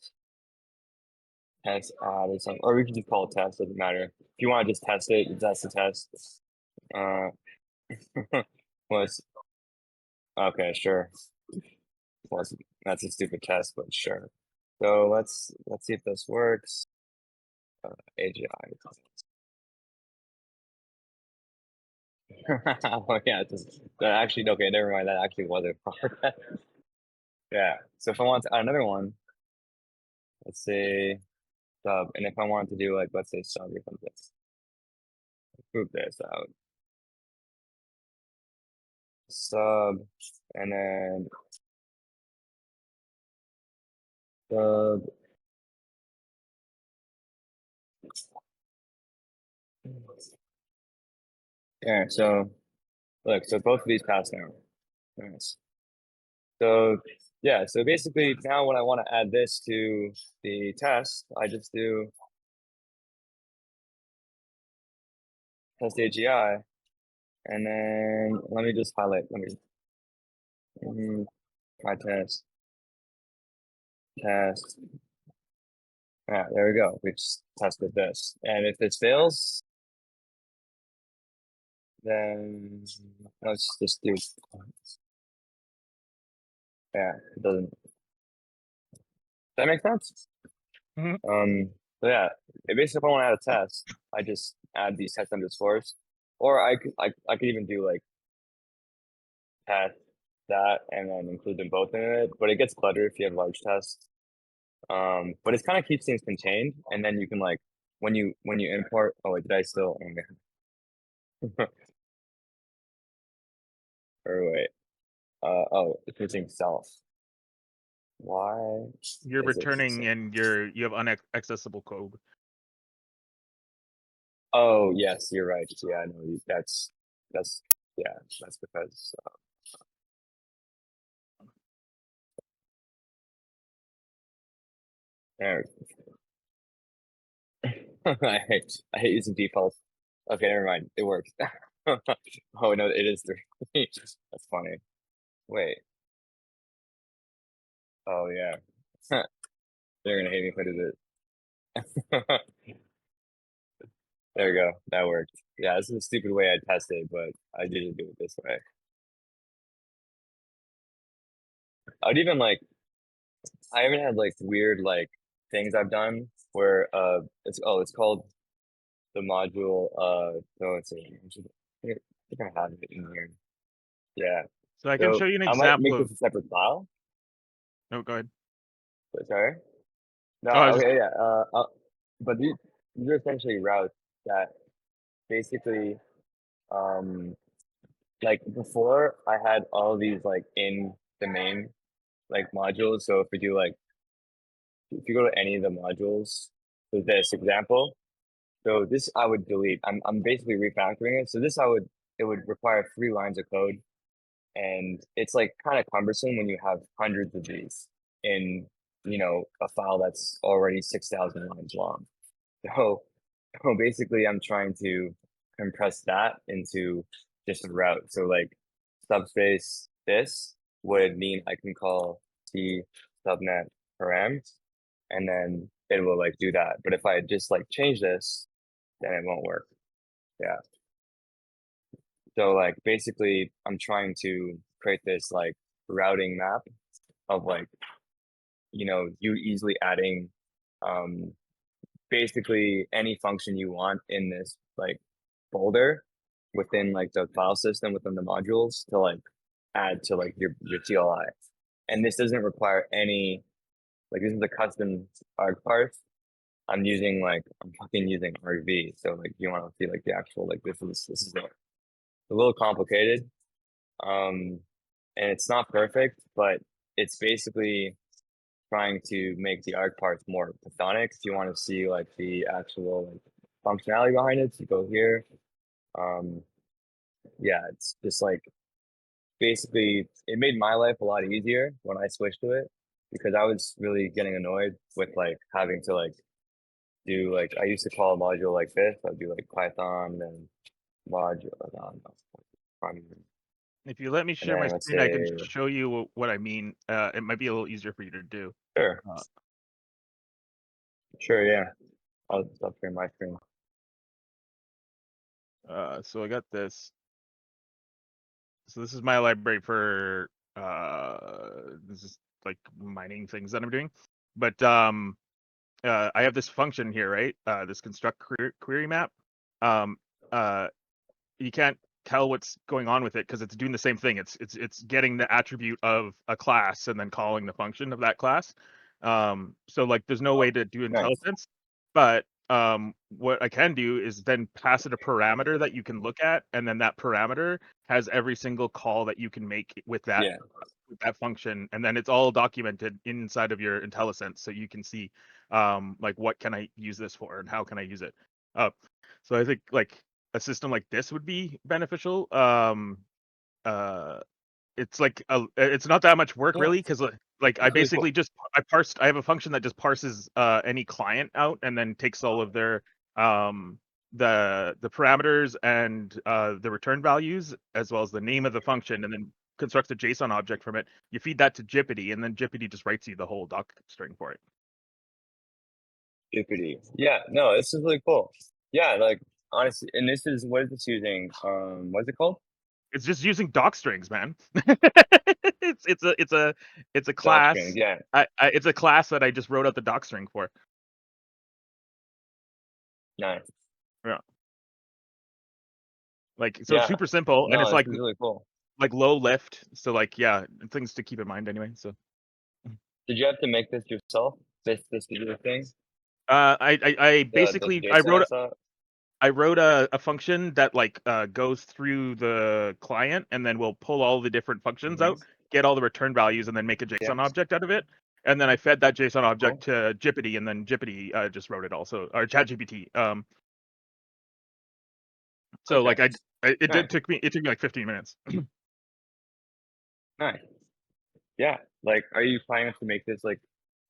Test add or something, or we can just call it test. Doesn't matter. If you want to just test it, that's the test. Was okay, sure. Was that's a stupid test, but sure. So let's see if this works. AGI. Oh yeah, that actually okay. Never mind. That actually wasn't proper. Yeah. So if I want to add another one, let's say sub, and if I wanted to do like let's say sub or something, group this out. Sub, and then sub. Yeah. So look, so both of these pass now. Nice. So yeah, so basically now when I want to add this to the test, I just do test AGI, and then let me just highlight. Let me my test. Yeah, there we go. We just tested this, and if this fails, then let's just do. Yeah, it doesn't. That makes sense. Mhm. So yeah, basically, if I want to add a test, I just add these test underscores, or I could even do like test that and then include them both in it. But it gets cluttered if you have large tests. But it kind of keeps things contained, and then you can like when you import. Oh wait, did I still? Or wait. Oh, it's missing self. Why You're is it? returning and you have unaccessible code. Oh yes, you're right. Yeah, no, that's yeah, that's because there. I hate using defaults. Okay, never mind. It works. Oh no, it is 3. That's funny. Wait. Oh yeah. They're gonna hate me if I did it. There we go. That worked. Yeah, this is a stupid way I tested, but I didn't do it this way. I would even like I even had like weird like things I've done where it's called the module no let's see. I think I have it in here. Yeah. So I can So show you an I might example make of. this a separate file. No, go ahead. But sorry. No, Oh, I was just. okay, yeah. But these are essentially routes that basically um like before I had all these like in the main like modules. So if we do like if you go to any of the modules for this example, so this I would delete. I'm basically refactoring it. So this it would require 3 lines of code, and it's like kind of cumbersome when you have hundreds of these in a file that's already 6,000 lines long. So, so basically, I'm trying to compress that into just a route. So like subspace this would mean I can call the subnet params, and then it will like do that. But if I just like change this, then it won't work. Yeah. So like basically I'm trying to create this like routing map of like, you easily adding basically any function you want in this like folder within like the file system within the modules to like add to like your CLI. And this doesn't require any like this is a custom arg parse. I'm fucking using argv. So like you want to see like the actual like this is a little complicated. And it's not perfect, but it's basically trying to make the arc parts more Pythonic. If you want to see like the actual like, functionality behind it, so you go here. Yeah, it's just like basically it made my life a lot easier when I switched to it because I was really getting annoyed with like having to like do like I used to call a module like this. I'd do like Python and module, If you let me and share my then let's screen, I can say show you what I mean. It might be a little easier for you to do. sure, Uh, sure, yeah. I'll share my screen. so I got this. So this is my library for this is like mining things that I'm doing. But I have this function here, right? This construct query map. Um, you can't tell what's going on with it because it's doing the same thing. It's getting the attribute of a class and then calling the function of that class. So like there's no way to do Nice. IntelliSense, but what I can do is then pass it a parameter that you can look at, and then that parameter has every single call that you can make with that Yeah. function, and then it's all documented inside of your IntelliSense, so you can see like what can I use this for and how can I use it. So I think like a system like this would be beneficial. Uh, it's like it's not that much work Yeah. really because like I It's really cool. basically just I have a function that just parses any client out and then takes all of their um the parameters and the return values as well as the name of the function and then constructs a JSON object from it. You feed that to Jippity and then Jippity just writes you the whole doc string for it. Jupiter. Yeah, no, this is really cool. Yeah, like honestly, and this is what is this using? What's it called? It's just using doc strings, man. It's a Doc strings. class. Yeah, It's a class that I just wrote out the doc string for. nice. Yeah. Like so Yeah, super simple and no, it's this is really cool. like low lift. So like yeah, things to keep in mind anyway. So Did you have to make this yourself? This particular thing? I The basically JSON I saw? I wrote a function that like goes through the client and then will pull all the different functions Mm-hmm. out, get all the return values, and then make a Yeah, JSON object out of it. And then I fed that JSON object cool. to Jippity, and then Jippity just wrote it also, or ChatGPT. So Okay, like nice, it took me like 15 minutes. nice. Yeah, like, are you planning to make this like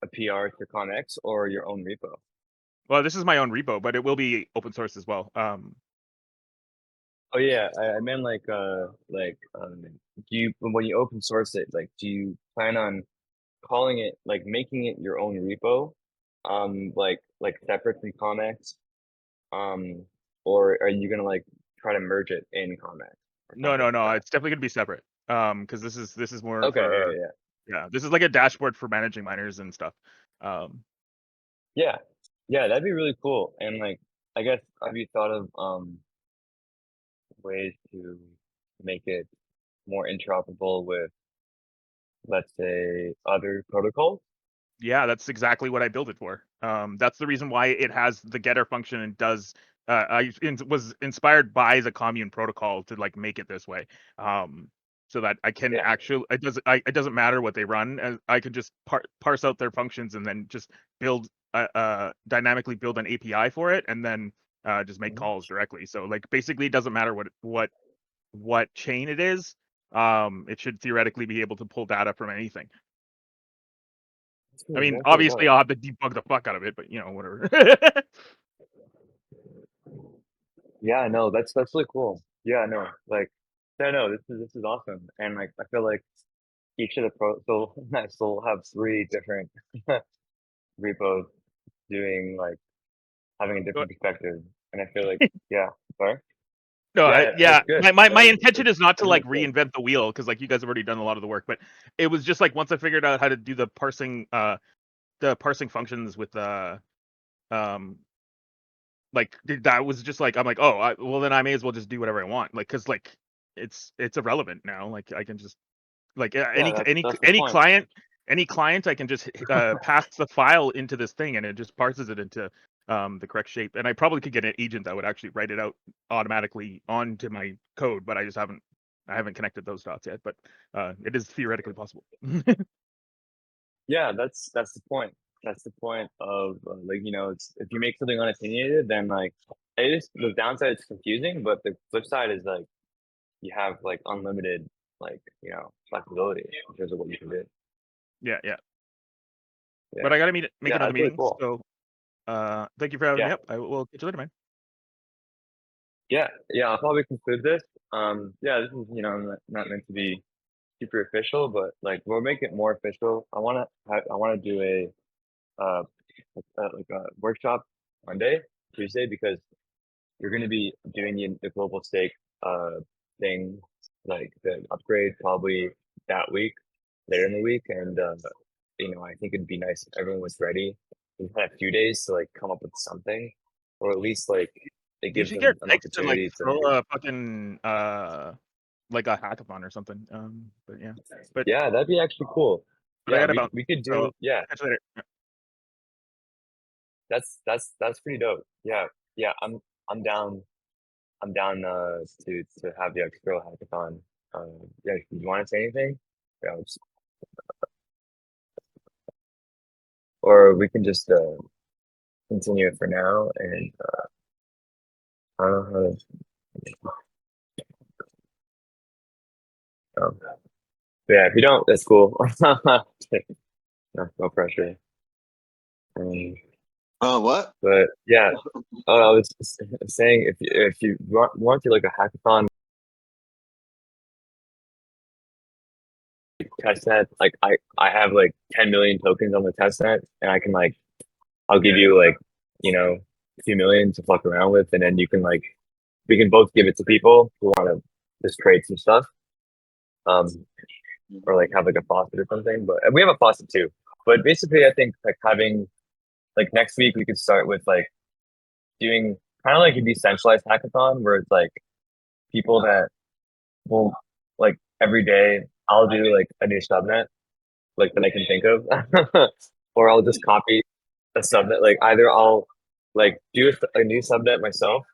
a PR to ConX or your own repo? Well, this is my own repo, but it will be open source as well. Oh yeah, I meant do you when you open source it, like, do you plan on calling it like making it your own repo, like separate from Comex, um, or are you gonna like try to merge it in Comex or No, something no, like no. that? It's definitely gonna be separate. Because this is more Okay, for yeah, yeah. This is like a dashboard for managing miners and stuff. Um, yeah, yeah, that'd be really cool. And like, I guess have you thought of ways to make it more interoperable with, let's say, other protocols? Yeah, that's exactly what I built it for. That's the reason why it has the getter function and does. Was inspired by the commune protocol to like make it this way, so that I can Yeah. actually it doesn't matter what they run. I could just parse out their functions and then just build dynamically build an API for it and then just make Mhm. calls directly. So like basically it doesn't matter what chain it is. It should theoretically be able to pull data from anything. I mean, That's really obviously, dope. I'll have to debug the fuck out of it, but you know, whatever. Yeah, no, that's really cool. Yeah, no, like, yeah, no, this is awesome, and like, I feel like each of the so will have three different repos doing like having a different perspective, and I feel like, yeah, sorry, No, yeah, yeah, it's good. my No, intention is not to it's really like cool. reinvent the wheel because like you guys have already done a lot of the work, but it was just like once I figured out how to do the parsing functions with um that was just like I'm like oh well then I may as well just do whatever I want like because like it's irrelevant now like I can just like Yeah, that's the any point. client I can just pass the file into this thing and it just parses it into the correct shape. And I probably could get an agent that would actually write it out automatically onto my code, but I haven't connected those dots yet. But it is theoretically possible. Yeah, that's the point. That's the point of like, you know, it's if you make something unopinionated, then like it is the downside is confusing, but the flip side is like you have like unlimited like, you know, flexibility in terms of what you can do. Yeah, yeah. Yeah. But I gotta make Yeah, another that's really meeting. cool. So thank you for having me Yeah. up. I will catch you later, man. Yeah. Yeah. I'll probably conclude this. Yeah, this is, you know, not meant to be super official, but like we'll make it more official. I wanna do uh like a workshop Monday, Tuesday, because you're going to be doing the global stake thing, like the upgrade probably that week, later in the week, and you know I think it'd be nice if everyone was ready. We had a few days to like come up with something, or at least like it You gives should get them an Nikes to like opportunity to. throw a fucking like a hackathon or something. But yeah. But Yeah, that'd be actually cool. I Yeah, gotta bounce. we could So do. Yeah, catch you later. that's pretty dope. Yeah, yeah, I'm down. I'm down to have the extra hackathon. Yeah, you want to say anything? Yeah, or we can just continue it for now. And I don't know how to. But yeah, if you don't, that's cool. No pressure. Um, What? but yeah, I was saying if you want to like a hackathon test net, like I have like 10 million tokens on the test net, and I can like I'll give you like you know a few million to fuck around with, and then you can like we can both give it to people who want to just trade some stuff. Um, or like have like a faucet or something. But we have a faucet too. But basically, I think like having like next week we could start with like doing kind of like a decentralized hackathon where it's like people that will like every day I'll do like a new subnet like that I can think of, or I'll just copy a subnet. Like either I'll like do a new subnet myself,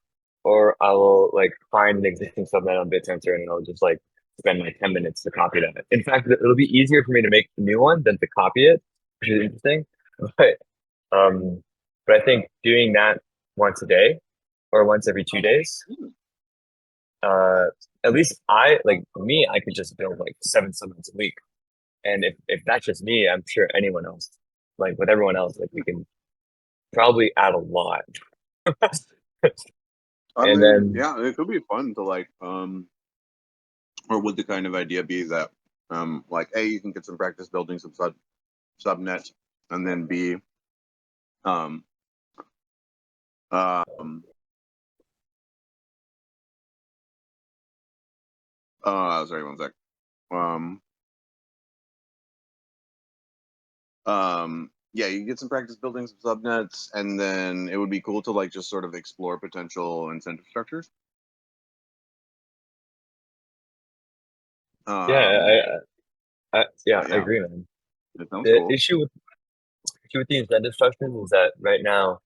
or I will like find an existing subnet on BitTensor and I'll just like spend like 10 minutes to copy that. In fact, it'll be easier for me to make a new one than to copy it, which is interesting. But um, but I think doing that once a day or once every 2 days, uh, at least I like me, I could just build like 7 subnets a week. And if that's just me, I'm sure anyone else, like with everyone else, like we can probably add a lot. I And mean, then yeah, it could be fun to like, or would the kind of idea be that, like, A, you can get some practice building some subnet, and then B, um, um, sorry, one sec. Yeah, you get some practice building some subnets, and then it would be cool to like just sort of explore potential incentive structures. yeah, yeah, I Yeah, agree, man. it sounds The cool. issue with the incentive structures is that right now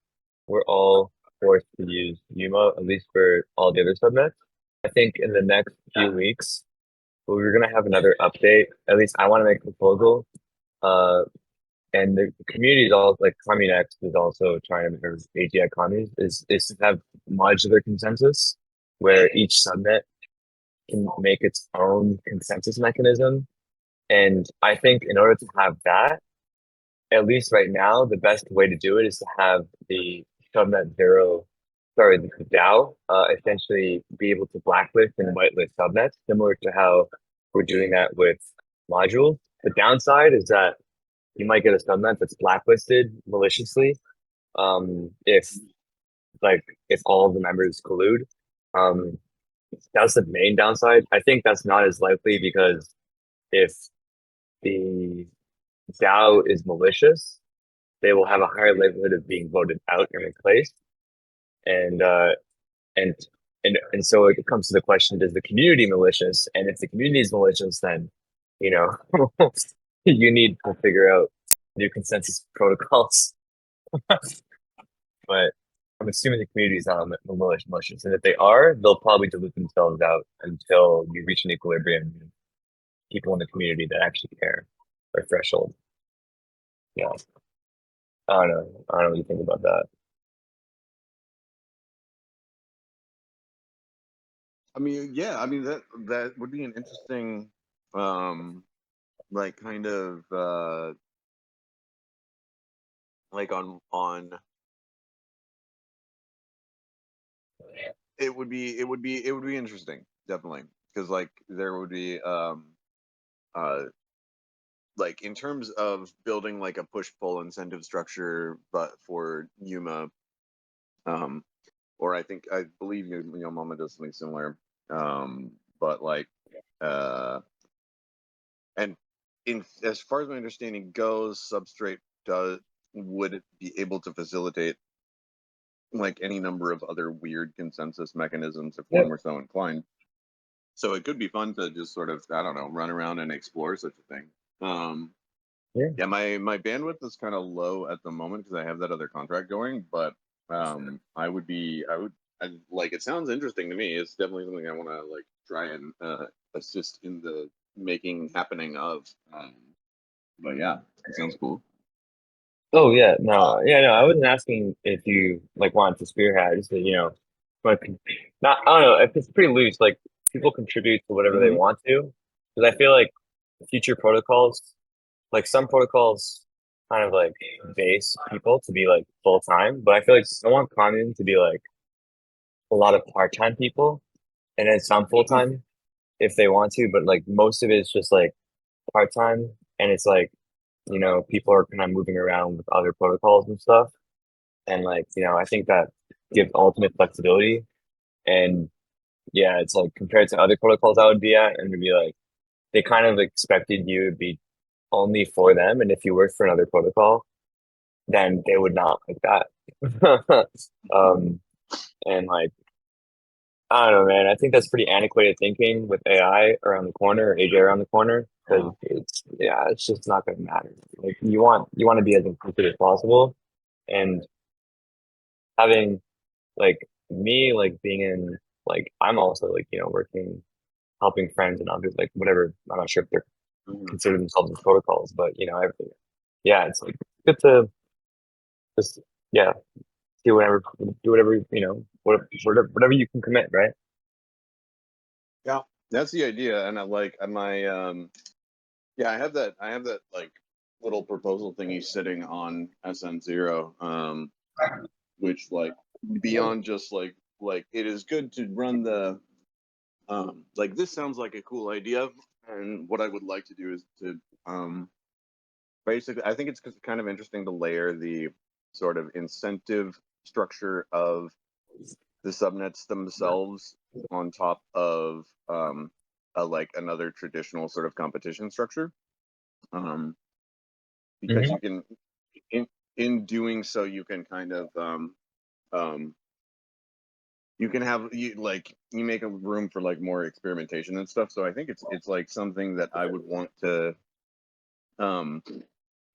we're all forced to use UMO, at least for all the other subnets. I think in the next few weeks, we're gonna have another update. At least I want to make a proposal. Uh, and the community is all like commune-ai is also trying to, or AGI communes is to have modular consensus where each subnet can make its own consensus mechanism. And I think in order to have that, at least right now, the best way to do it is to have the subnet zero, sorry, the DAO, essentially be able to blacklist and whitelist subnets, similar to how we're doing that with modules. The downside is that you might get a subnet that's blacklisted maliciously, if like if all of the members collude. Um, that's the main downside. I think that's not as likely because if the DAO is malicious, they will have a higher likelihood of being voted out and replaced. And and and so it comes to the question: does the community malicious? And if the community is malicious, then you know you need to figure out new consensus protocols. But I'm assuming the community is not malicious, and if they are, they'll probably dilute themselves out until you reach an equilibrium. People in the community that actually care or threshold. yeah, I don't know. I don't know what you think about that. I mean, yeah, I mean that would be an interesting, like kind of like on it would be interesting, definitely, because like there would be uh like in terms of building like a push pull incentive structure, but for Yuma, um, or I believe Yo Mama does something similar, but like uh and in as far as my understanding goes, Substrate does would be able to facilitate like any number of other weird consensus mechanisms if Yeah. one were so inclined. So it could be fun to just sort of, I don't know, run around and explore such a thing. Yeah. Yeah, my bandwidth is kind of low at the moment because I have that other contract going, but I would like, it sounds interesting to me. It's definitely something I want to like try and assist in the making happening of. But yeah, it sounds cool. Oh yeah, no, yeah, no. I wasn't asking if you like wanted to spearhead. Just that, but not. I don't know. If it's pretty loose, like people contribute to whatever they Mhm. want to. Because I feel like future protocols, like some protocols, kind of like base people to be like full time. But I feel like I want commune to be like a lot of part time people, and then some full time if they want to. But like most of it is just like part time, and it's like people are kind of moving around with other protocols and stuff. And like, I think that gives ultimate flexibility. And yeah, it's like compared to other protocols I would be at, and it'd be like they kind of expected you to be only for them. And if you worked for another protocol, then they would not like that. um, and like, I don't know, man. I think that's pretty antiquated thinking with AI around the corner, or AJ around the corner, because it's just not going to matter. Like you want to be as inclusive as possible, and having like me like being in like I'm also like working helping friends and others like whatever. I'm not sure if they're Mhm. consider themselves as protocols, but everything. Yeah, it's like good to just yeah do whatever whatever you can commit, right? Yeah, that's the idea, and I like my yeah, I have that like little proposal thingy sitting on SN0, which like beyond just like it is good to run the like this sounds like a cool idea, and what I would like to do is to basically I think it's kind of interesting to layer the sort of incentive structure of the subnets themselves on top of like another traditional sort of competition structure, um, because Hmm. you can in in doing so you can kind of um, you can have you make a room for like more experimentation and stuff. So I think it's like something that I would want to um,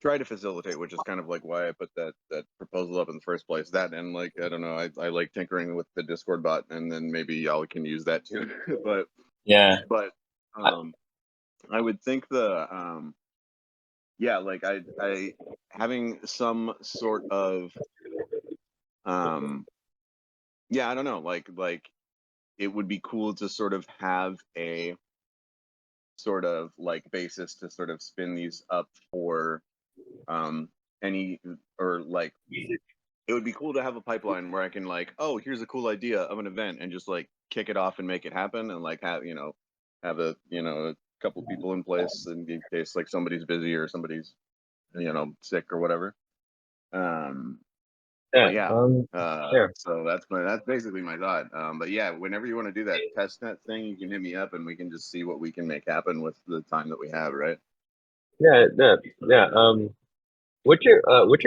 try to facilitate, which is kind of like why I put that proposal up in the first place. That and like I don't know, I like tinkering with the Discord bot, and then maybe y'all can use that too. but Yeah. but I- I would think the yeah, like I having some sort of yeah, I don't know, like it would be cool to sort of have a sort of like basis to sort of spin these up for um any or like it would be cool to have a pipeline where I can like, oh, here's a cool idea of an event and just like kick it off and make it happen, and like have a a couple people in place in case like somebody's busy or somebody's sick or whatever. Um, but yeah. yeah, Yeah. so that's basically my thought. But yeah, whenever you want to do that test net thing, you can hit me up and we can just see what we can make happen with the time that we have, right? Yeah. Yeah. Yeah. What's your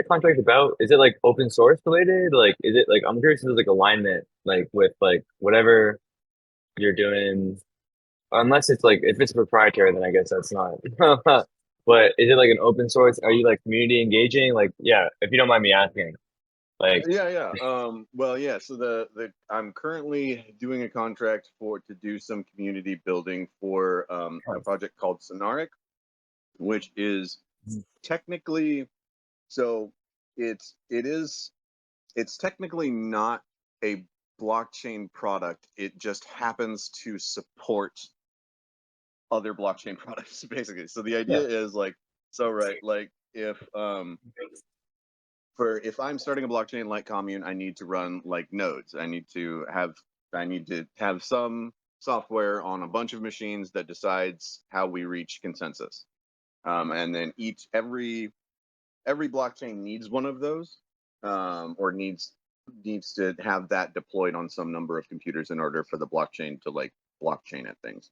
contract about? Is it like open source related? Like, is it like I'm curious if there's like alignment like with like whatever you're doing. Unless it's like if it's proprietary, then I guess that's not. But is it like an open source? Are you like community engaging? Like, yeah, if you don't mind me asking, like, Yeah. Well, yeah. So the I'm currently doing a contract to do some community building for a project called Sonaric, which is technically So it's technically not a blockchain product. It just happens to support other blockchain products, basically. So the idea is like, so right, like if if I'm starting a blockchain like Commune, I need to run like nodes. I need to have some software on a bunch of machines that decides how we reach consensus. And then every blockchain needs one of those, or needs to have that deployed on some number of computers in order for the blockchain to like blockchain at things.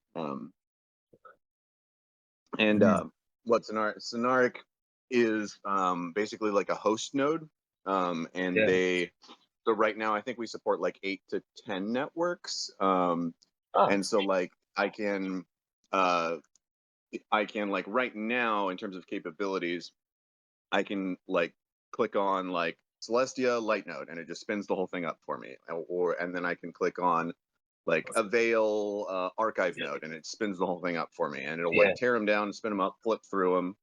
What Sonaric is basically like a host node, and Yeah. so right now I think we support like 8 to 10 networks, Oh, and so like I can like right now in terms of capabilities, I can like click on like Celestia light node and it just spins the whole thing up for me, and then I can click on like Avail archive node and it spins the whole thing up for me, and it'll yeah. like tear them down, spin them up, flip through them,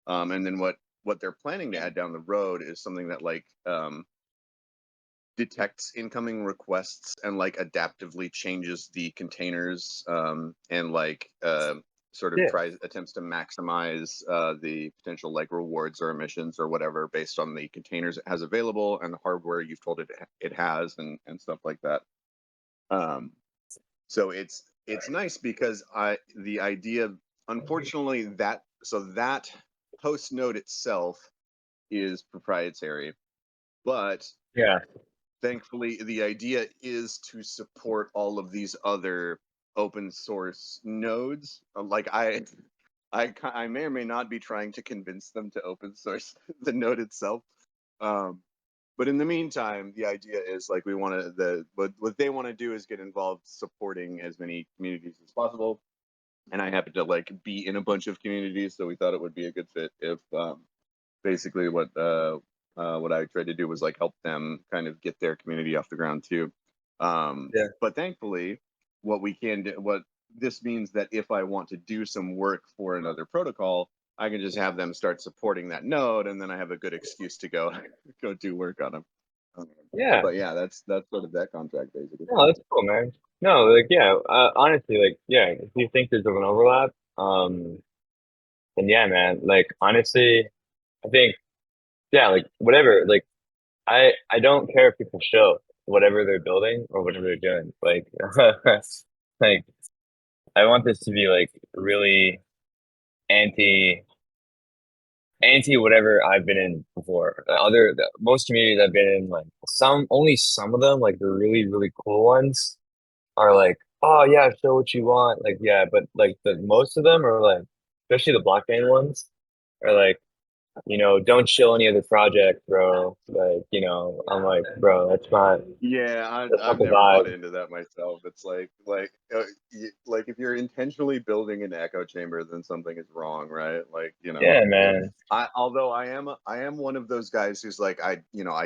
and then what they're planning to add down the road is something that like detects incoming requests and like adaptively changes the containers, and like sort of Yeah. attempts to maximize the potential like rewards or emissions or whatever based on the containers it has available and the hardware you've told it has, and stuff like that. So it's nice because the idea, unfortunately, that host node itself is proprietary, but Yeah. thankfully the idea is to support all of these other open source nodes. Like I may or may not be trying to convince them to open source the node itself, but in the meantime the idea is like we want to what they want to do is get involved supporting as many communities as possible, and I happen to like be in a bunch of communities, so we thought it would be a good fit if basically what I tried to do was like help them kind of get their community off the ground too. Yeah. But thankfully, what this means that if I want to do some work for another protocol, I can just have them start supporting that node, and then I have a good excuse to go do work on them. Yeah. But yeah, that's sort of that contract basically. No, that's cool, man. No, like, yeah, honestly, like, yeah, if you think there's an overlap, then yeah, man, like, honestly, I think, yeah, like, whatever, like, I don't care if people show whatever they're building or whatever they're doing. Like, like, I want this to be like really anti whatever I've been in before. Most communities I've been in, like only some of them, like the really, really cool ones are like, oh yeah, show what you want. Like, yeah, but like the most of them are like, especially the blockchain ones, are like, don't show any other project, bro. Like, I'm like, bro, Yeah, that's not I've the never bought vibe. into that myself. It's like if you're intentionally building an echo chamber, then something is wrong, right? Like, Yeah, man. although I am one of those guys who's like I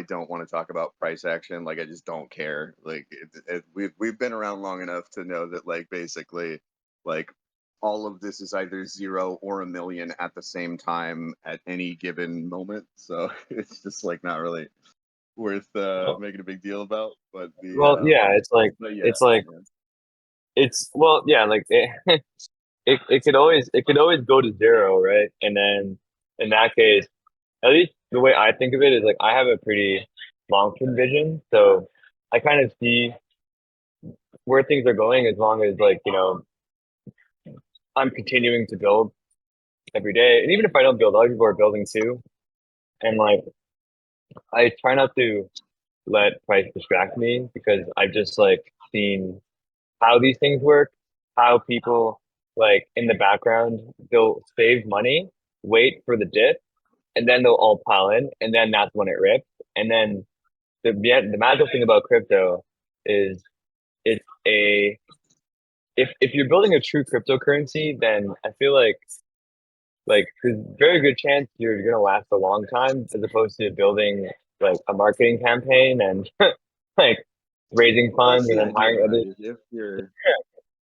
don't want to talk about price action. Like I just don't care. Like we've been around long enough to know that like basically like all of this is either 0 or 1,000,000 at the same time at any given moment. So it's just like not really worth Well, making a big deal about. But yeah, yeah, it's like, yeah. well, yeah, like it could always go to 0, right? And then in that case, at least the way I think of it is like I have a pretty long-term vision, so I kind of see where things are going as long as like I'm continuing to build every day, and even if I don't build, other people are building too, and like I try not to let price distract me because I've just like seen how these things work, how people like in the background they'll save money, wait for the dip, and then they'll all pile in, and then that's when it rips. And then the magical thing about crypto is it's a if you're building a true cryptocurrency, then I feel like there's a very good chance you're gonna last a long time as opposed to building like a marketing campaign and like raising funds and That's the then idea, hiring right? others. Is if you're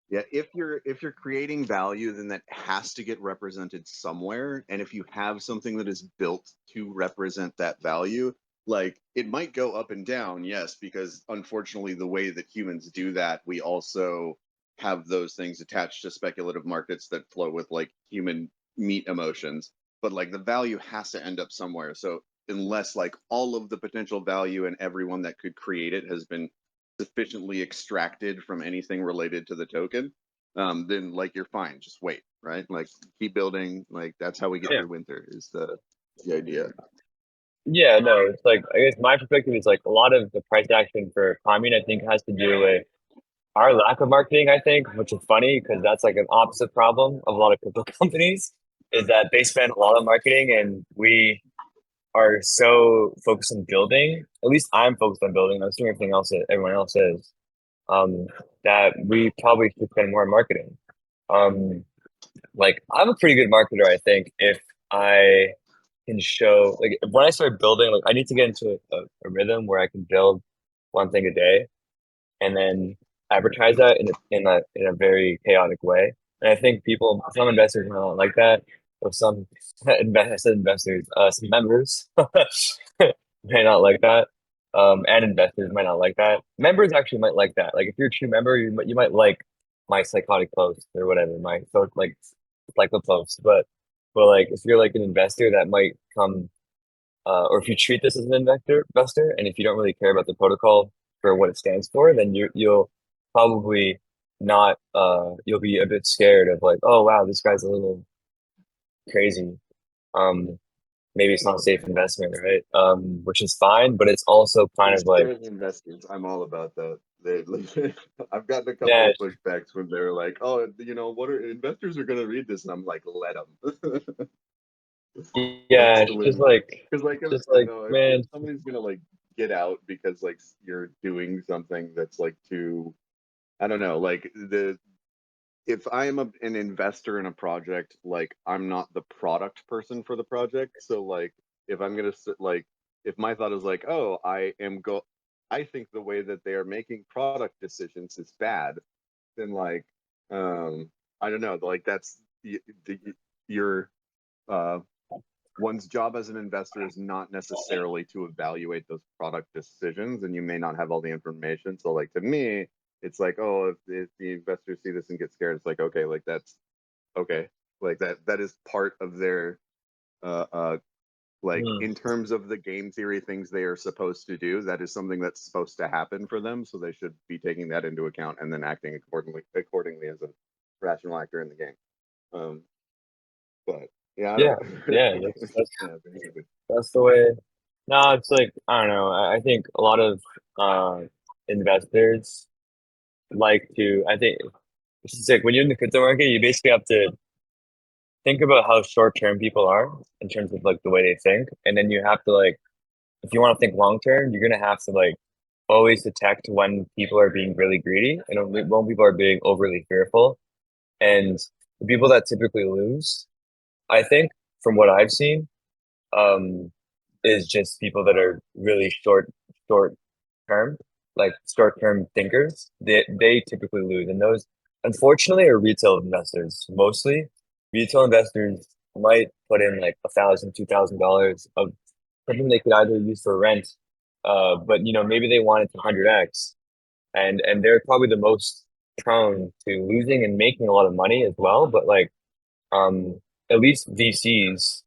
Yeah, if you're creating value, then that has to get represented somewhere. And if you have something that is built to represent that value, like it might go up and down, yes, because unfortunately the way that humans do that, we also have those things attached to speculative markets that flow with like human meat emotions. But like the value has to end up somewhere. So unless like all of the potential value and everyone that could create it has been sufficiently extracted from anything related to the token, then like you're fine. Just wait, right? Like keep building. Like that's how we get Yeah. through winter. Is the idea? Yeah, no, it's like I guess my perspective is like a lot of the price action for commune I think has to do with our lack of marketing, I think, which is funny because that's like an opposite problem of a lot of crypto companies, is that they spend a lot on marketing and we are so focused on building. At least I'm focused on building. I'm doing everything else that everyone else is. That we probably should spend more on marketing. Like I'm a pretty good marketer, I think, if I can show like when I start building, like I need to get into a rhythm where I can build one thing a day and then advertise that in a very chaotic way. And I think some investors might not like that, or some I said investors, some members may not like that, and investors might not like that. Members actually might like that. Like if you're a true member, you might like my psychotic post or whatever, my so like the post. But like if you're like an investor, that might come or if you treat this as an investor, and if you don't really care about the protocol for what it stands for, then you'll probably not you'll be a bit scared of like, oh wow, this guy's a little crazy. Um, maybe it's not a safe investment, right? Which is fine, but it's also kind of like There's investors. I'm all about that. They, I've gotten a couple yeah, of pushbacks when they're like, "Oh, what are investors are gonna read this?" And I'm like, "Let them." yeah, That's it's the way. just like Because like just I like know if man, somebody's gonna like get out because like you're doing something that's like too, I don't know, like the if I am an investor in a project, like I'm not the product person for the project. So like if I'm gonna like if my thought is like, oh, I think the way that they are making product decisions is bad, then like I don't know, like that's your uh one's job as an investor is not necessarily to evaluate those product decisions, and you may not have all the information. So like to me, it's like, oh, if the investors see this and get scared, it's like, okay, like that's okay, like that is part of their uh like hmm, in terms of the game theory things they are supposed to do, that is something that's supposed to happen for them, so they should be taking that into account and then acting accordingly as a rational actor in the game. um but yeah, I yeah, don't yeah, yeah, basically. that's the way. No, it's like I don't know. I think a lot of investors like to. I think it's just like when you're in the crypto market, you basically have to think about how short term people are in terms of like the way they think, and then you have to like if you want to think long term, you're gonna have to like always detect when people are being really greedy and when people are being overly fearful, and the people that typically lose, I think, from what I've seen, um, is just people that are really short term, like short term thinkers. They typically lose, and those unfortunately are retail investors mostly. Retail investors might put in like $1,000, $2,000 of something they could either use for rent, but maybe they want it to 100x, and they're probably the most prone to losing and making a lot of money as well. But like um, at least VCs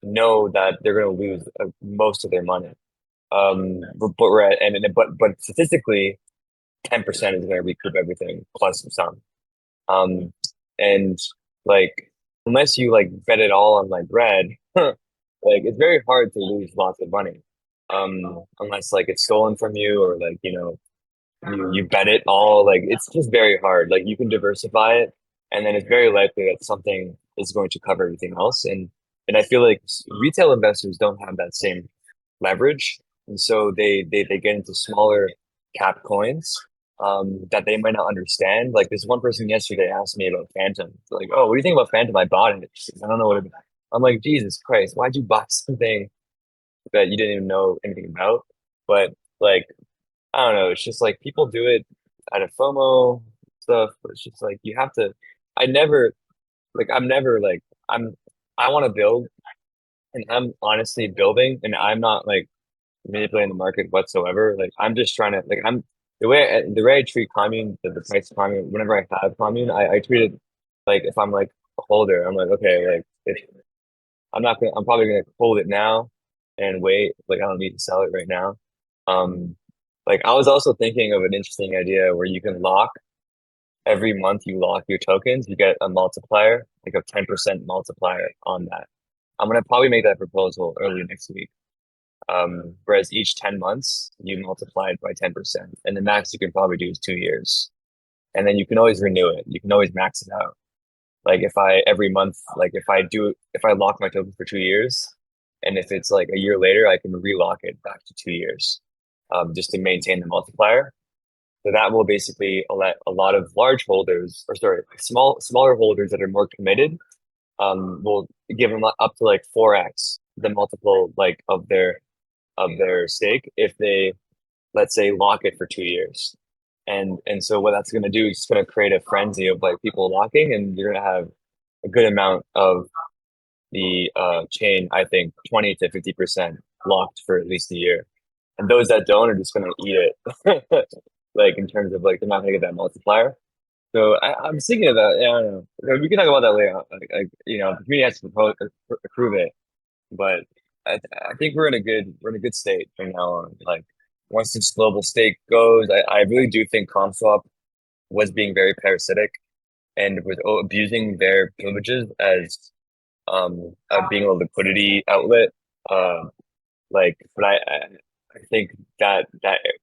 know that they're going to lose most of their money. But we're at, but statistically, 10% is going to recoup everything plus some. Um, and like unless you like bet it all on like red, like it's very hard to lose lots of money. Unless like it's stolen from you or like you bet it all. Like it's just very hard. Like you can diversify it, and then it's very likely that something is going to cover everything else. And I feel like retail investors don't have that same leverage, and so they get into smaller cap coins that they might not understand. Like this one person yesterday asked me about Phantom. Like, oh, what do you think about Phantom? I bought it. She says, I don't know what it. I'm like, Jesus Christ, why'd you buy something that you didn't even know anything about? But like I don't know. It's just like people do it out of FOMO. stuff, but it's just like you have to. I never like I'm never like I want to build, and I'm honestly building, and I'm not like manipulating the market whatsoever. Like I'm just trying to like I'm the way I treat commune, the price of commune. Whenever I have commune, I treat it like if I'm like a holder, I'm like okay, like if I'm probably gonna hold it now and wait. Like I don't need to sell it right now. Um, like I was also thinking of an interesting idea where you can lock every month you lock your tokens, you get a multiplier, like a 10% multiplier on that. I'm gonna probably make that proposal early next week. Whereas each 10 months you multiply it by 10%, and the max you can probably do is 2 years, and then you can always renew it. You can always max it out. Like if I every month, like if I lock my token for 2 years, and if it's like a year later, I can relock it back to 2 years, just to maintain the multiplier. So that will basically let a lot of large holders, or sorry, smaller holders that are more committed, will give them up to like 4x the multiple like of their stake if they, let's say, lock it for 2 years. And so what that's going to do is it's going to create a frenzy of like people locking, and you're going to have a good amount of the chain, I think 20 to 50% locked for at least a year. And those that don't are just going to eat it. Like in terms of like they're not going to get that multiplier. So I'm thinking of that. Yeah, I don't know. We can talk about that later. Like you know, the community has to approve it, but I think we're in a good state from now on. Like once this global stake goes, I really do think ComSwap was being very parasitic and was abusing their privileges as being a liquidity outlet. Like, but I think that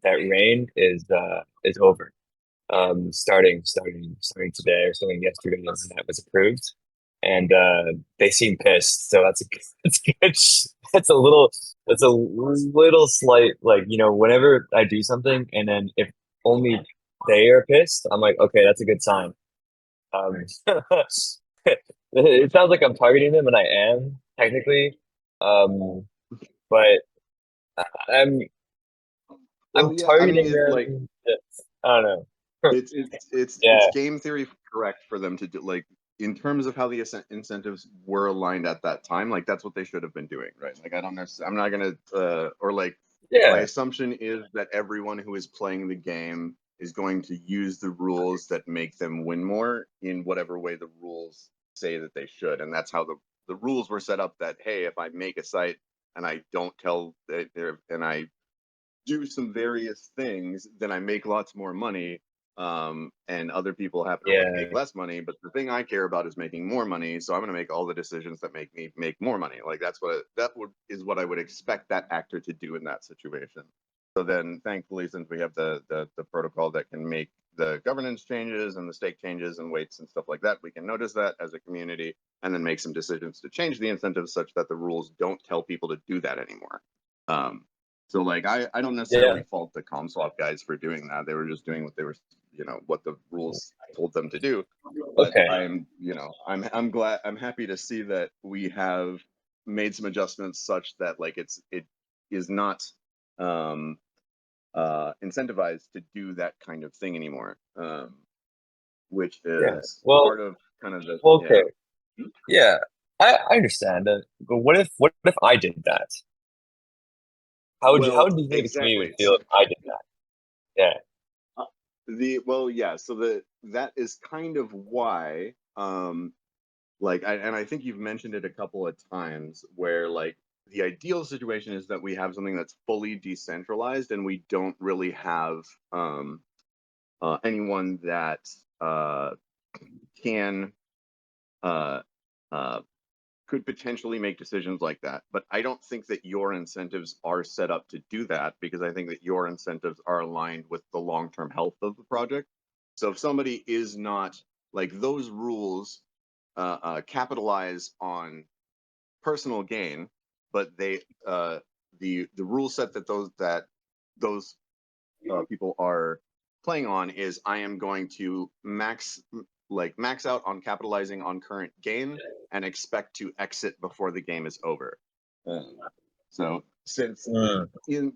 reign is over. Starting today or something yesterday when that was approved, and they seem pissed. So that's good. That's a little slight, like you know, whenever I do something and then if only they are pissed, I'm like, okay, that's a good sign. Um, it sounds like I'm targeting them, and I am technically, but I'm Well, I'm yeah, I mean, targeting it like them. I don't know. it's Yeah, game theory correct for them to do, like in terms of how the incentives were aligned at that time, like that's what they should have been doing, right? Like I don't necessarily, I'm not gonna or like my yeah, assumption is that everyone who is playing the game is going to use the rules that make them win more in whatever way the rules say that they should, and that's how the rules were set up. That hey, if I make a site and I don't tell that there and I do some various things, then I make lots more money. And other people happen to like yeah, make less money, but the thing I care about is making more money. So I'm going to make all the decisions that make me make more money. Like that's is what I would expect that actor to do in that situation. So then, thankfully, since we have the protocol that can make the governance changes and the stake changes and weights and stuff like that, we can notice that as a community and then make some decisions to change the incentives such that the rules don't tell people to do that anymore. So like I don't yeah. necessarily fault the ComSwap guys for doing that. They were just doing what they were, what the rules told them to do. But Okay. I'm glad, I'm happy to see that we have made some adjustments such that like it is not incentivized to do that kind of thing anymore. Which Yeah. is Well, part of kind of the well, okay. Yeah. I understand that. But what if I did that? How Well, do you think the community exactly. would feel if I did that? Yeah. So that is kind of why like and I think you've mentioned it a couple of times where like the ideal situation is that we have something that's fully decentralized and we don't really have anyone that can uh, uh, could potentially make decisions like that. But I don't think that your incentives are set up to do that because I think that your incentives are aligned with the long-term health of the project. So if somebody is not like those rules capitalize on personal gain, but they the rule set that those people are playing on is I am going to max out on capitalizing on current gain and expect to exit before the game is over. So since Mm, in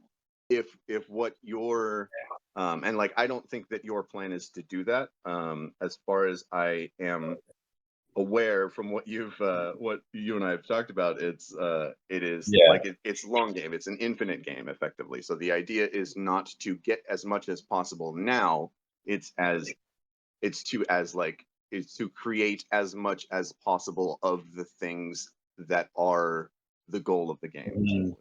if what your and like I don't think that your plan is to do that. As far as I am aware from what you and I have talked about, it is Yeah. like it's long game. It's an infinite game effectively. So the idea is not to get as much as possible now. It's to create as much as possible of the things that are the goal of the game.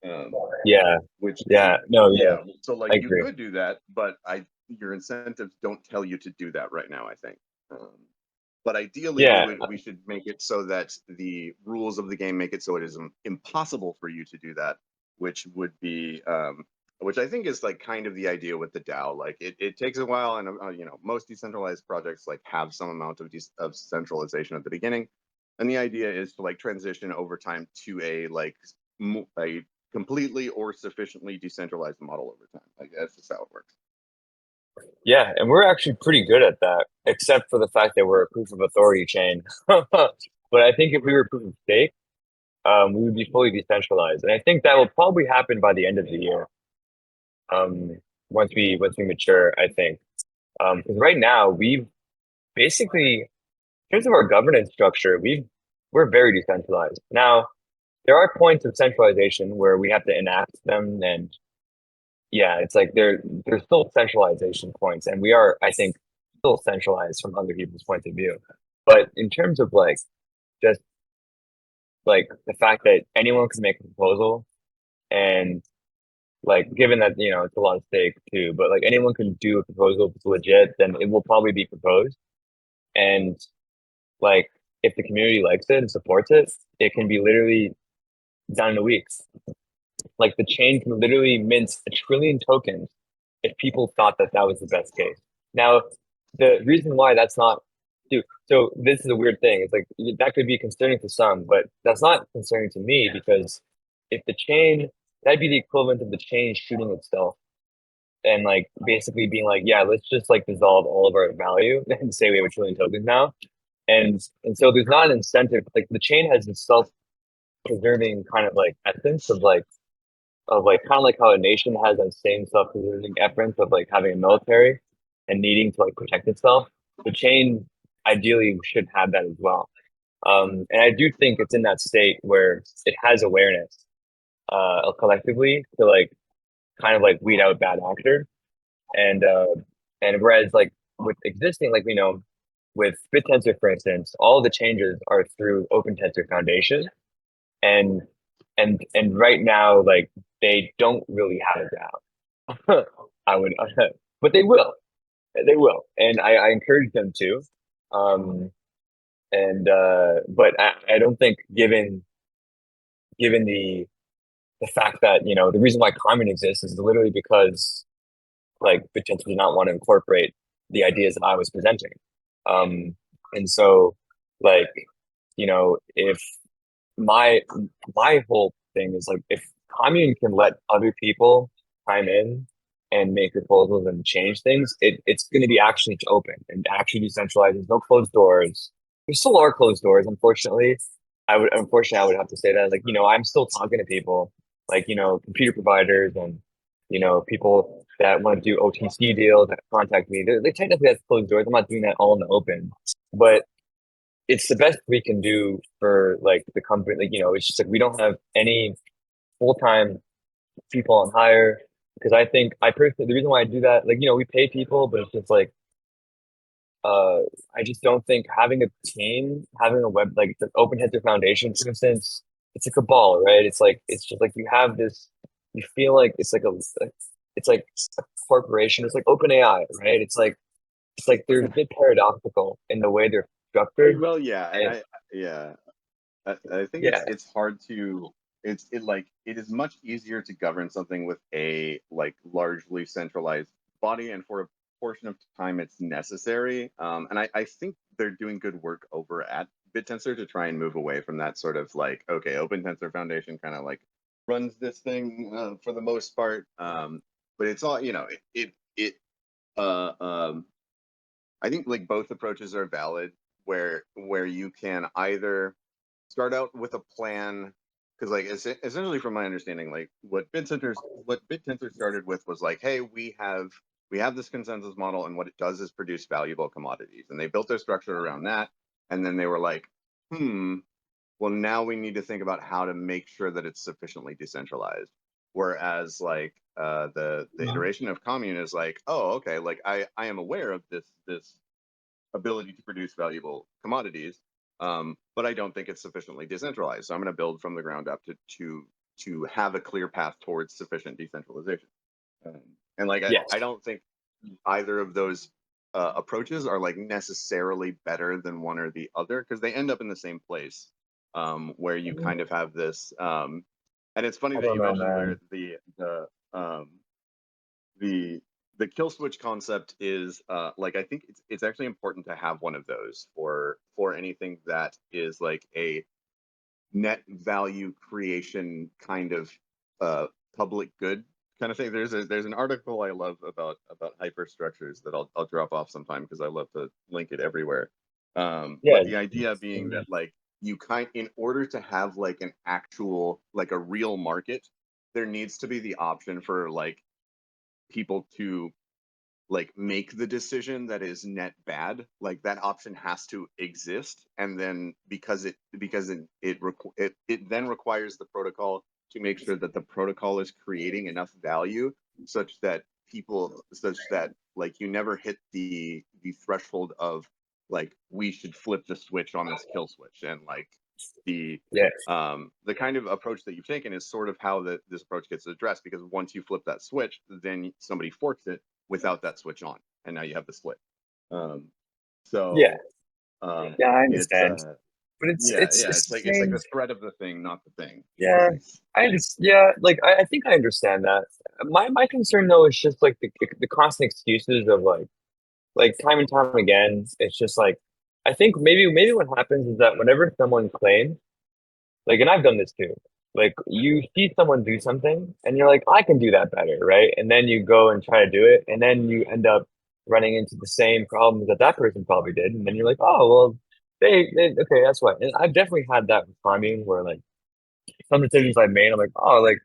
Mm, Yeah, which no, yeah. So I like you agree. could do that, but your incentives don't tell you to do that right now, I think. But ideally, Yeah, we should make it so that the rules of the game make it so it is impossible for you to do that, which would be which I think is like kind of the idea with the DAO. Like it takes a while, and most decentralized projects like have some amount of centralization at the beginning, and the idea is to like transition over time to a completely or sufficiently decentralized model over time. Like that's just how it works. yeah, and we're actually pretty good at that, except for the fact that we're a proof of authority chain. But I think if we were proof of stake, we would be fully decentralized, and I think that will probably happen by the end of the year. Once we mature, I think. Because right now we've basically, in terms of our governance structure, we're very decentralized. Now, there are points of centralization where we have to enact them, and yeah, it's like there's still centralization points, and we are, I think, still centralized from other people's point of view. But in terms of like just like the fact that anyone can make a proposal, and like given that it's a lot of stake too, but like anyone can do a proposal if it's legit, then it will probably be proposed. And like if the community likes it and supports it, it can be literally done in a week. Like the chain can literally mint 1 trillion tokens if people thought that that was the best case. Now, the reason why that's not, dude, so this is a weird thing. It's like that could be concerning to some, but that's not concerning to me because if the chain, that'd be the equivalent of the chain shooting itself and like basically being like, yeah, let's just like dissolve all of our value and say we have 1 trillion tokens now. And so there's not an incentive. Like the chain has this self-preserving kind of like essence of like kind of like how a nation has that same self-preserving essence of like having a military and needing to like protect itself. The chain ideally should have that as well. And I do think it's in that state where it has awareness collectively to like kind of like weed out bad actors. And whereas like with existing, like with BitTensor, for instance, all the changes are through OpenTensor Foundation, and and right now, like they don't really have a DAO. I would, but they will, and I encourage them to. But I don't think given the fact that the reason why Commune exists is literally because like BitTensor did not want to incorporate the ideas that I was presenting. And so like, if my whole thing is like, if Commune can let other people chime in and make proposals and change things, it's going to be actually open and actually decentralized. There's no closed doors. There still are closed doors, unfortunately. I would have to say that, like, I'm still talking to people, like, computer providers and, people that want to do OTC deals that contact me. They technically have closed doors. I'm not doing that all in the open, but it's the best we can do for like the company. Like, it's just like we don't have any full-time people on hire because I personally, the reason why I do that, like, we pay people, but it's just like, I just don't think having a team, having a web, like the OpenTensor Foundation, for instance, it's a cabal, right? It's just like you have this, you feel like it's like it's like a corporation. It's like OpenAI, right? It's like they're a bit paradoxical in the way they're structured. Well, yeah, and And I think yeah, it's hard to it is much easier to govern something with a like largely centralized body, and for a portion of time it's necessary. And I think they're doing good work over at BitTensor to try and move away from that sort of like, okay, OpenTensor Foundation kind of like runs this thing for the most part. But it's all uh, um, I think like both approaches are valid where you can either start out with a plan because like essentially from my understanding, like what BitTensor started with was like, hey, we have this consensus model, and what it does is produce valuable commodities, and they built their structure around that, and then they were like, well, now we need to think about how to make sure that it's sufficiently decentralized. Whereas like the iteration of commune is like, oh, okay, like I am aware of this ability to produce valuable commodities, but I don't think it's sufficiently decentralized. So I'm going to build from the ground up to have a clear path towards sufficient decentralization. And like Yes. I don't think either of those approaches are like necessarily better than one or the other, because they end up in the same place, where you kind of have this. And it's funny I that don't you know, mentioned man. where the kill switch concept is like, I think it's actually important to have one of those for anything that is like a net value creation kind of public good kind of thing. There's an article I love about hyperstructures that I'll drop off sometime, because I love to link it everywhere. Yeah. But the idea being that like in order to have like an actual, like a real market, there needs to be the option for like people to like make the decision that is net bad. Like that option has to exist, and then because it then requires the protocol to make sure that the protocol is creating enough value such that like you never hit the threshold of like, we should flip the switch on this kill switch. And like the Yes. the kind of approach that you've taken is sort of how this approach gets addressed, because once you flip that switch, then somebody forks it without that switch on, and now you have the split. Yeah. So Yeah, I it's understand. But it's it's like strange. the threat of the thing, not the thing. Yeah, yeah, like I think I understand that. My concern though is just like the constant excuses of like time and time again. It's just like I think maybe what happens is that whenever someone claims, like, and I've done this too, like you see someone do something and you're like, I can do that better, right? And then you go and try to do it, and then you end up running into the same problems that that person probably did, and then you're like, oh well, they okay, that's why. And I've definitely had that with farming where like some decisions I made, I'm like, oh, like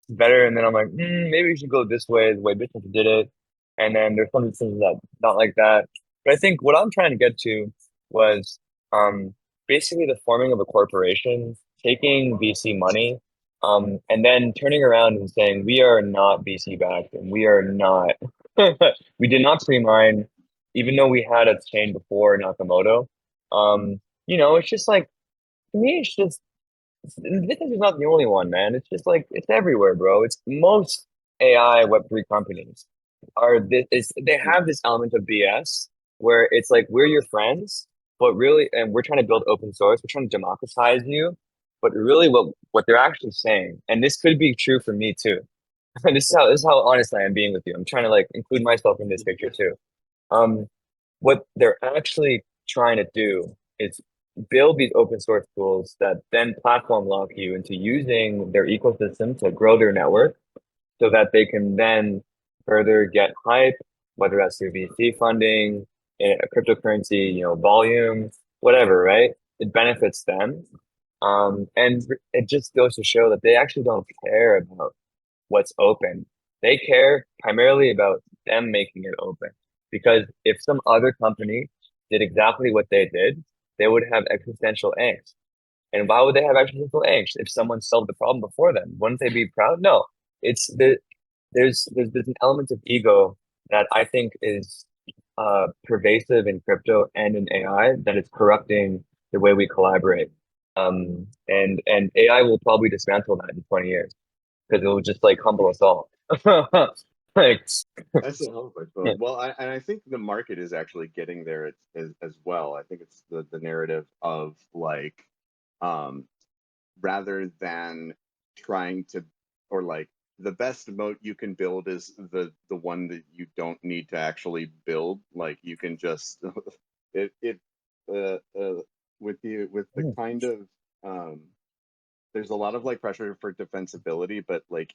better, and then I'm like, maybe we should go this way, the way business did it. And then there's some decisions that not like that. But I think what I'm trying to get to was basically the forming of a corporation, taking VC money, and then turning around and saying we are not VC backed, and we are not, we did not pre-mine, even though we had a chain before Nakamoto. It's just like to me, it's just this is not the only one, man. It's just like it's everywhere, bro. It's most AI Web3 companies are this is they have this element of BS where it's like we're your friends, but really, and we're trying to build open source, we're trying to democratize you, but really what they're actually saying, and this could be true for me too. This is how honest I am being with you. I'm trying to like include myself in this picture too. Um, what they're actually trying to do is build these open source tools that then platform lock you into using their ecosystem to grow their network so that they can then further get hype, whether that's through VC funding, a cryptocurrency, volume, whatever, right? It benefits them. And it just goes to show that they actually don't care about what's open. They care primarily about them making it open. Because if some other company did exactly what they did, they would have existential angst. And why would they have existential angst if someone solved the problem before them? Wouldn't they be proud? No. There's an element of ego that I think is pervasive in crypto and in AI that is corrupting the way we collaborate. And AI will probably dismantle that in 20 years because it will just like humble us all. Like, That's the hope, I suppose. Well, I think the market is actually getting there as well. I think it's the narrative of like, rather than trying to, or like the best moat you can build is the one that you don't need to actually build. Like you can just with the kind of there's a lot of like pressure for defensibility, but like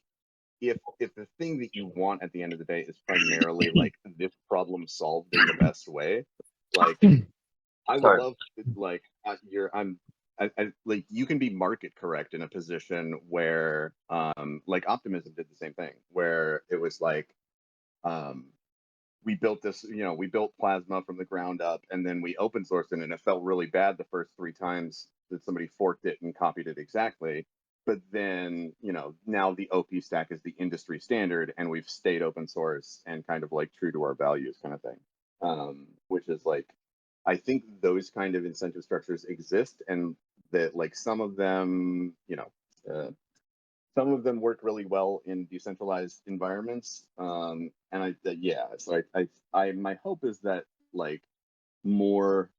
if the thing that you want at the end of the day is primarily like this problem solved in the best way, like I would sorry. love like like you can be market correct in a position where like Optimism did the same thing, where it was like we built this, you know, we built Plasma from the ground up, and then we open sourced it, and it felt really bad the first 3 times that somebody forked it and copied it exactly. But then, you know, now the OP stack is the industry standard, and we've stayed open source and kind of like true to our values, kind of thing. Which is like, I think those kind of incentive structures exist, and that like some of them, you know, some of them work really well in decentralized environments. And yeah, so my hope is that like more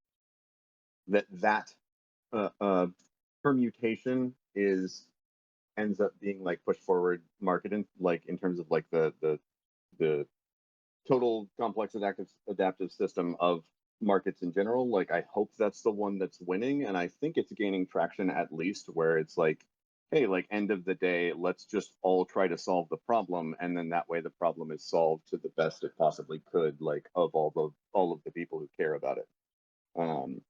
that permutation ends up being like pushed forward market in like in terms of like the total complex adaptive system of markets in general. Like I hope that's the one that's winning, and I think it's gaining traction, at least where it's like, hey, like end of the day, let's just all try to solve the problem, and then that way the problem is solved to the best it possibly could, like of all of the people who care about it. And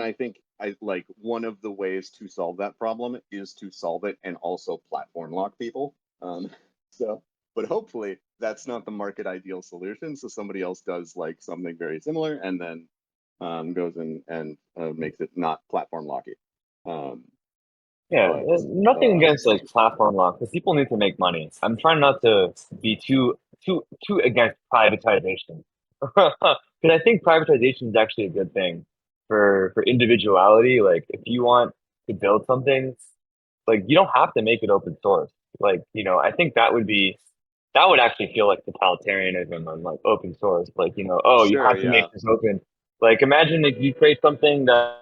I think I like one of the ways to solve that problem is to solve it and also platform lock people. So, but hopefully that's not the market ideal solution. So somebody else does like something very similar and then goes in and makes it not platform locky. Yeah, nothing against like platform lock, because people need to make money. I'm trying not to be too against privatization, because I think privatization is actually a good thing for individuality. Like if you want to build something, like you don't have to make it open source. Like, you know, I think that would actually feel like totalitarianism on like open source. Like, you know, oh, you Sure, have to yeah. make this open. Like imagine if you create something that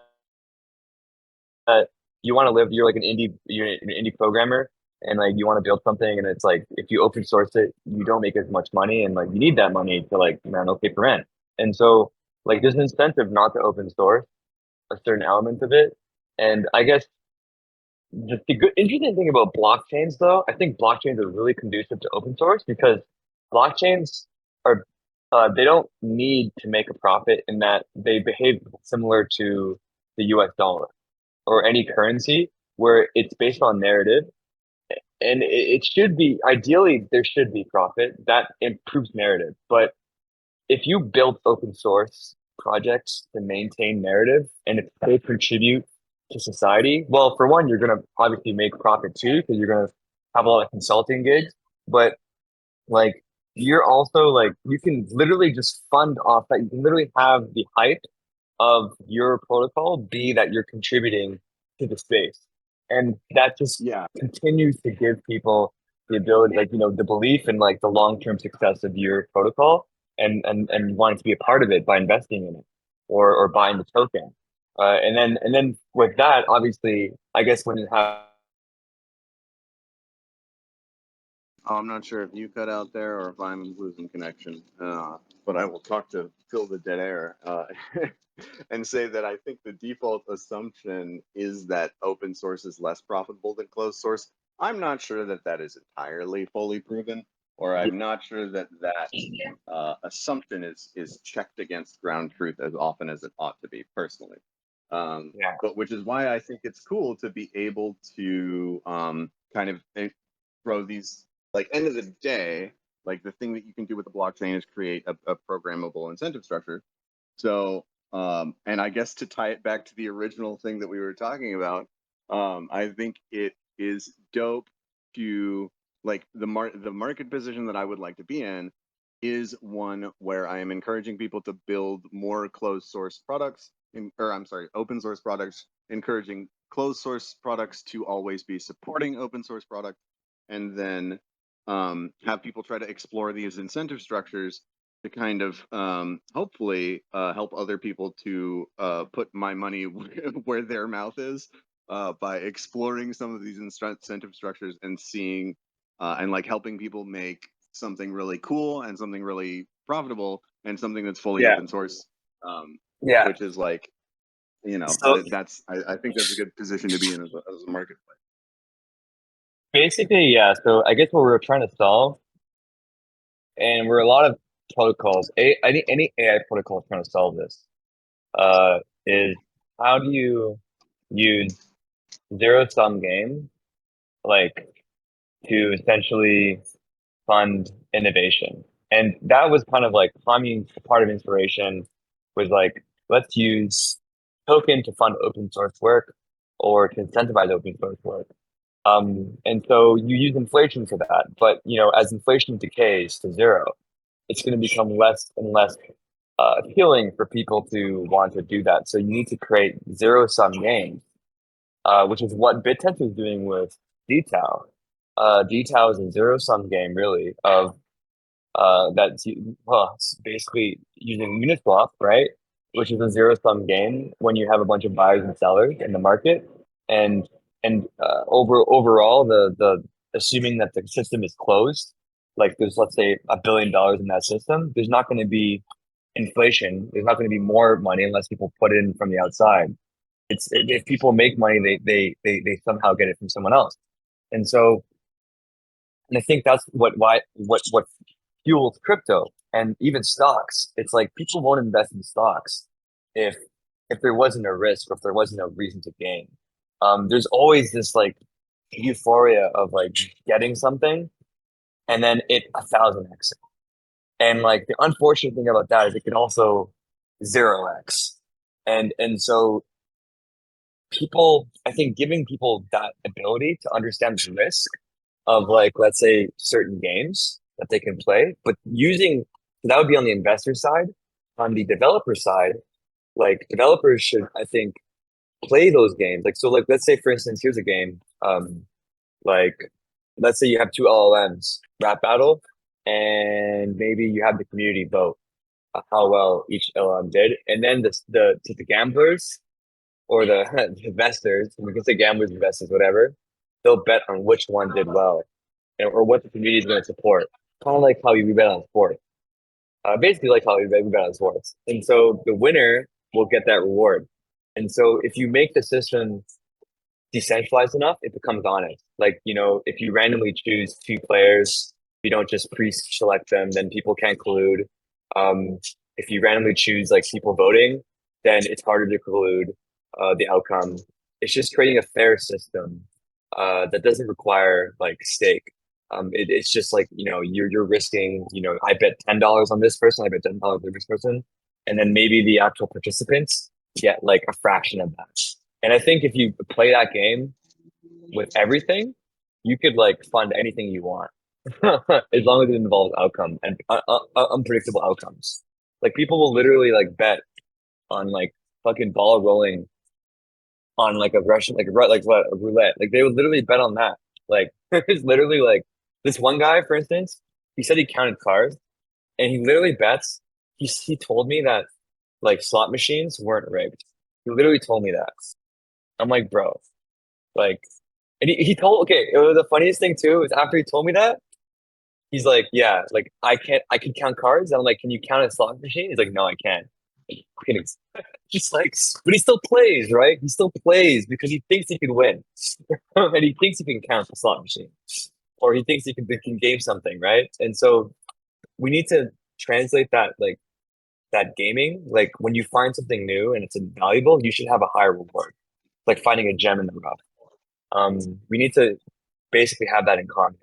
you want to live, you're an indie programmer, and like you want to build something, and it's like if you open source it, you don't make as much money, and like you need that money to like, man, okay, for rent. And so like there's an incentive not to open source a certain element of it. And I guess the good interesting thing about blockchains, though, I think blockchains are really conducive to open source, because blockchains are they don't need to make a profit, in that they behave similar to the US dollar or any currency, where it's based on narrative. And it should be, ideally there should be profit that improves narrative. But if you build open source projects to maintain narrative, and if they contribute to society, well, for one, you're going to obviously make profit too, because you're going to have a lot of consulting gigs. But like you're also like, you can literally just fund off that. You can literally have the hype of your protocol be that you're contributing to the space. And that just Yeah. continues to give people the ability, like, you know, the belief in like the long-term success of your protocol, and wanting to be a part of it by investing in it, or buying the token. And then with that, obviously, I guess when you have Oh, I'm not sure if you cut out there or if I'm losing connection, but I will talk to fill the dead air and say that I think the default assumption is that open source is less profitable than closed source. I'm not sure that that is entirely fully proven, or I'm not sure that that assumption is checked against ground truth as often as it ought to be, personally. yeah. But which is why I think it's cool to be able to kind of throw these, like, end of the day, like the thing that you can do with the blockchain is create a programmable incentive structure. So and I guess to tie it back to the original thing that we were talking about, I think it is dope to, like, the market position that I would like to be in is one where I am encouraging people to build more closed source products, or I'm sorry, open source products, encouraging closed source products to always be supporting open source products, and then have people try to explore these incentive structures to kind of hopefully help other people to put my money where their mouth is, by exploring some of these incentive structures and seeing and like helping people make something really cool and something really profitable and something that's fully Yeah. open source, Yeah. which is like, you know, So I think that's a good position to be in as a marketplace. basically, yeah. So I guess what we're trying to solve, and we're a lot of protocols, any AI protocol trying to solve this, is how do you use zero-sum game, like to essentially fund innovation. And that was kind of like Commune's part of inspiration was like, let's use token to fund open source work or to incentivize open source work. And so you use inflation for that, but as inflation decays to zero, it's going to become less and less appealing for people to want to do that. So you need to create zero-sum games, which is what BitTense is doing with DTAO. DTAO is a zero-sum game, really, of that's it's basically using Uniswap, right? Which is a zero-sum game when you have a bunch of buyers and sellers in the market, and overall, the assuming that the system is closed, like there's let's say $1 billion in that system, there's not going to be inflation. There's not going to be more money unless people put it in from the outside. If people make money, they somehow get it from someone else, and so. And I think that's what fuels crypto and even stocks. It's like people won't invest in stocks if there wasn't a risk or if there wasn't a reason to gain. There's always this like euphoria of like getting something and then it 1,000x. And like the unfortunate thing about that is it can also 0x. And so people, I think giving people that ability to understand the risk of like, let's say certain games that they can play, but using, that would be on the investor side. On the developer side, like developers should, I think, play those games. Like, so like, let's say for instance, here's a game, like, let's say you have two LLMs rap battle and maybe you have the community vote how well each LLM did. And then the gamblers or the investors, we can say gamblers, investors, whatever, they'll bet on which one did well or what the community is going to support. Kind of like how we bet on sports. Basically like how we bet on sports. And so the winner will get that reward. And so if you make the system decentralized enough, it becomes honest. Like, if you randomly choose two players, you don't just pre-select them, then people can't collude. If you randomly choose like people voting, then it's harder to collude the outcome. It's just creating a fair system that doesn't require like stake. It's just like, you're risking, I bet $10 on this person, I bet $10 on this person, and then maybe the actual participants get like a fraction of that. And I think if you play that game with everything, you could like fund anything you want, as long as it involves outcome and unpredictable outcomes. Like people will literally like bet on like fucking ball rolling on like a Russian, like what, a roulette. Like they would literally bet on that. Like it's literally like this one guy, for instance, he said he counted cards and he literally bets. He told me that like slot machines weren't rigged. He literally told me that. I'm like, bro, like, and he told, okay, it was the funniest thing too, is after he told me that, he's like, yeah, like, I can count cards. And I'm like, can you count a slot machine? He's like, no, I can't. Just like, but he still plays, right? He still plays because he thinks he can win. And he thinks he can count the slot machine. Or he thinks he can game something, right? And so we need to translate that, like, that gaming, like when you find something new and it's invaluable, you should have a higher reward, like finding a gem in the rough. We need to basically have that in common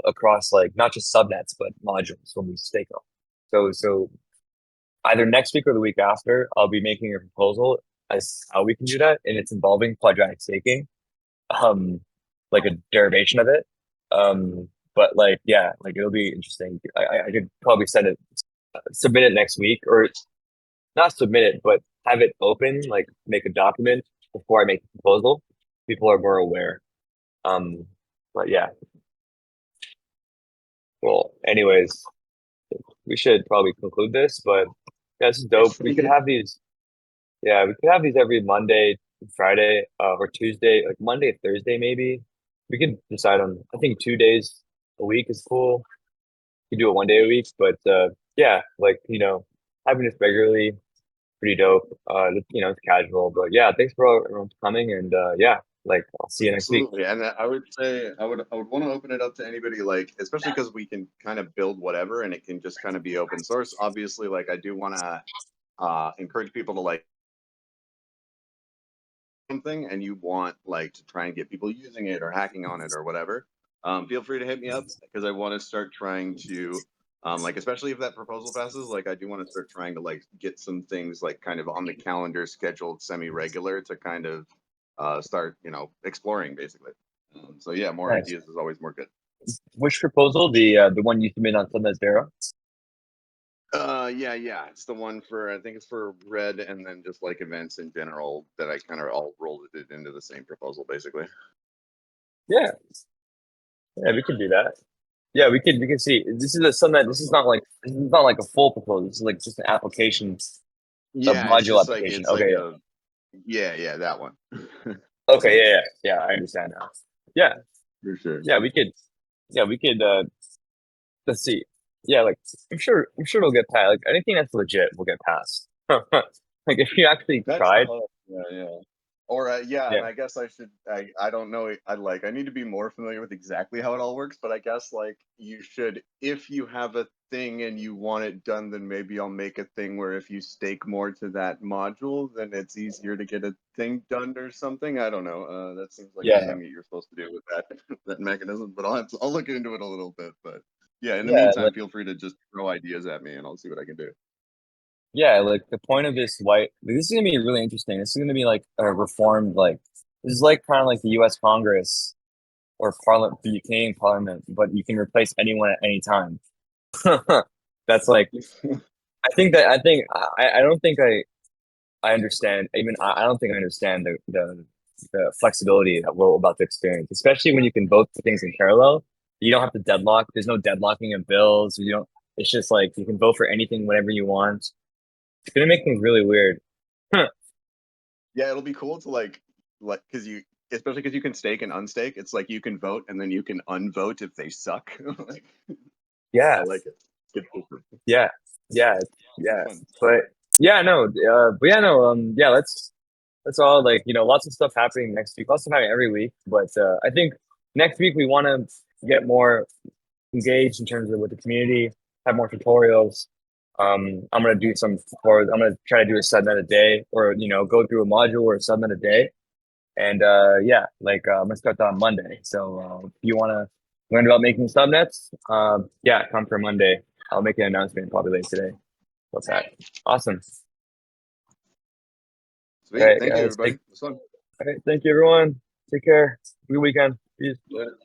across like not just subnets but modules when we stake them. So either next week or the week after, I'll be making a proposal as how we can do that, and it's involving quadratic staking, like a derivation of it. But like yeah, like it'll be interesting. I could probably submit it next week, or not submit it, but have it open, like make a document before I make the proposal. People are more aware. But yeah. Well, anyways, we should probably conclude this, but yeah, this is dope. We could have these, yeah, we could have these every Monday, Friday, or Tuesday, like Monday, Thursday, maybe. We could decide on, I think 2 days a week is cool. You do it 1 day a week, but yeah, like, having this regularly, pretty dope. It's casual, but yeah, thanks for everyone for coming, and yeah, like I'll see you next week. Absolutely, and I would say I would want to open it up to anybody, like especially because we can kind of build whatever, and it can just kind of be open source. Obviously, like I do want to encourage people to like something and you want like to try and get people using it or hacking on it or whatever, feel free to hit me up because I want to start trying to like, especially if that proposal passes, like I do want to start trying to like get some things like kind of on the calendar scheduled semi-regular to kind of start, you know, exploring basically. So yeah, more Nice. ideas is always more good. Which proposal? The one you submitted on Subnet Zero? Yeah. It's the one for, I think it's for red and then just like events in general that I kind of all rolled it into the same proposal basically. Yeah. Yeah, we could do that. Yeah, we could see. This is a Subnet. This is not like a full proposal. This is like just an application, a Yeah, it's module just like, application. it's like Okay. a, yeah, that one. Okay. Yeah. I understand now. Yeah. For sure. Yeah. We could. Yeah, we could. Let's see. Yeah, like I'm sure it'll get passed. Like anything that's legit will get passed. Like if you actually That's tried. yeah. Or yeah, Yeah. and I guess I don't know, I need to be more familiar with exactly how it all works, but I guess like you should, if you have a thing and you want it done, then maybe I'll make a thing where if you stake more to that module, then it's easier to get a thing done or something. I don't know. That seems like a Yeah. thing that you're supposed to do with that that mechanism, but I'll look into it a little bit. But yeah, in the Yeah. meantime, Like, feel free to just throw ideas at me and I'll see what I can do. yeah. Like the point of this this is gonna be really interesting. This is gonna be like a reformed like this is like kind of like the U.S. Congress or Parliament, the Canadian Parliament, but you can replace anyone at any time. That's like I don't think I understand even I don't think I understand the flexibility that we're about to experience, especially when you can vote for things in parallel. You don't have to deadlock. There's no deadlocking of bills. You don't. It's just like you can vote for anything whenever you want. It's gonna make things really weird. Yeah, it'll be cool to like because you, especially because you can stake and unstake. It's like you can vote and then you can unvote if they suck. Like, I Yeah, like it. Good paper. yeah, yeah, yeah. Fun. But yeah, no, yeah. Let's all like lots of stuff happening next week. Lots of stuff happening every week. But I think next week we want to get more engaged in terms of with the community, have more tutorials. I'm gonna do some tutorials. I'm gonna try to do a subnet a day, or go through a module or a subnet a day. And yeah, like I'm gonna start that on Monday. So if you wanna learn about making subnets, yeah, come for Monday. I'll make an announcement probably later today. What's that? Awesome. Sweet. All right, Thank you, guys. everybody. It was fun. All right, thank you, everyone. Take care. Good weekend. Peace. Later.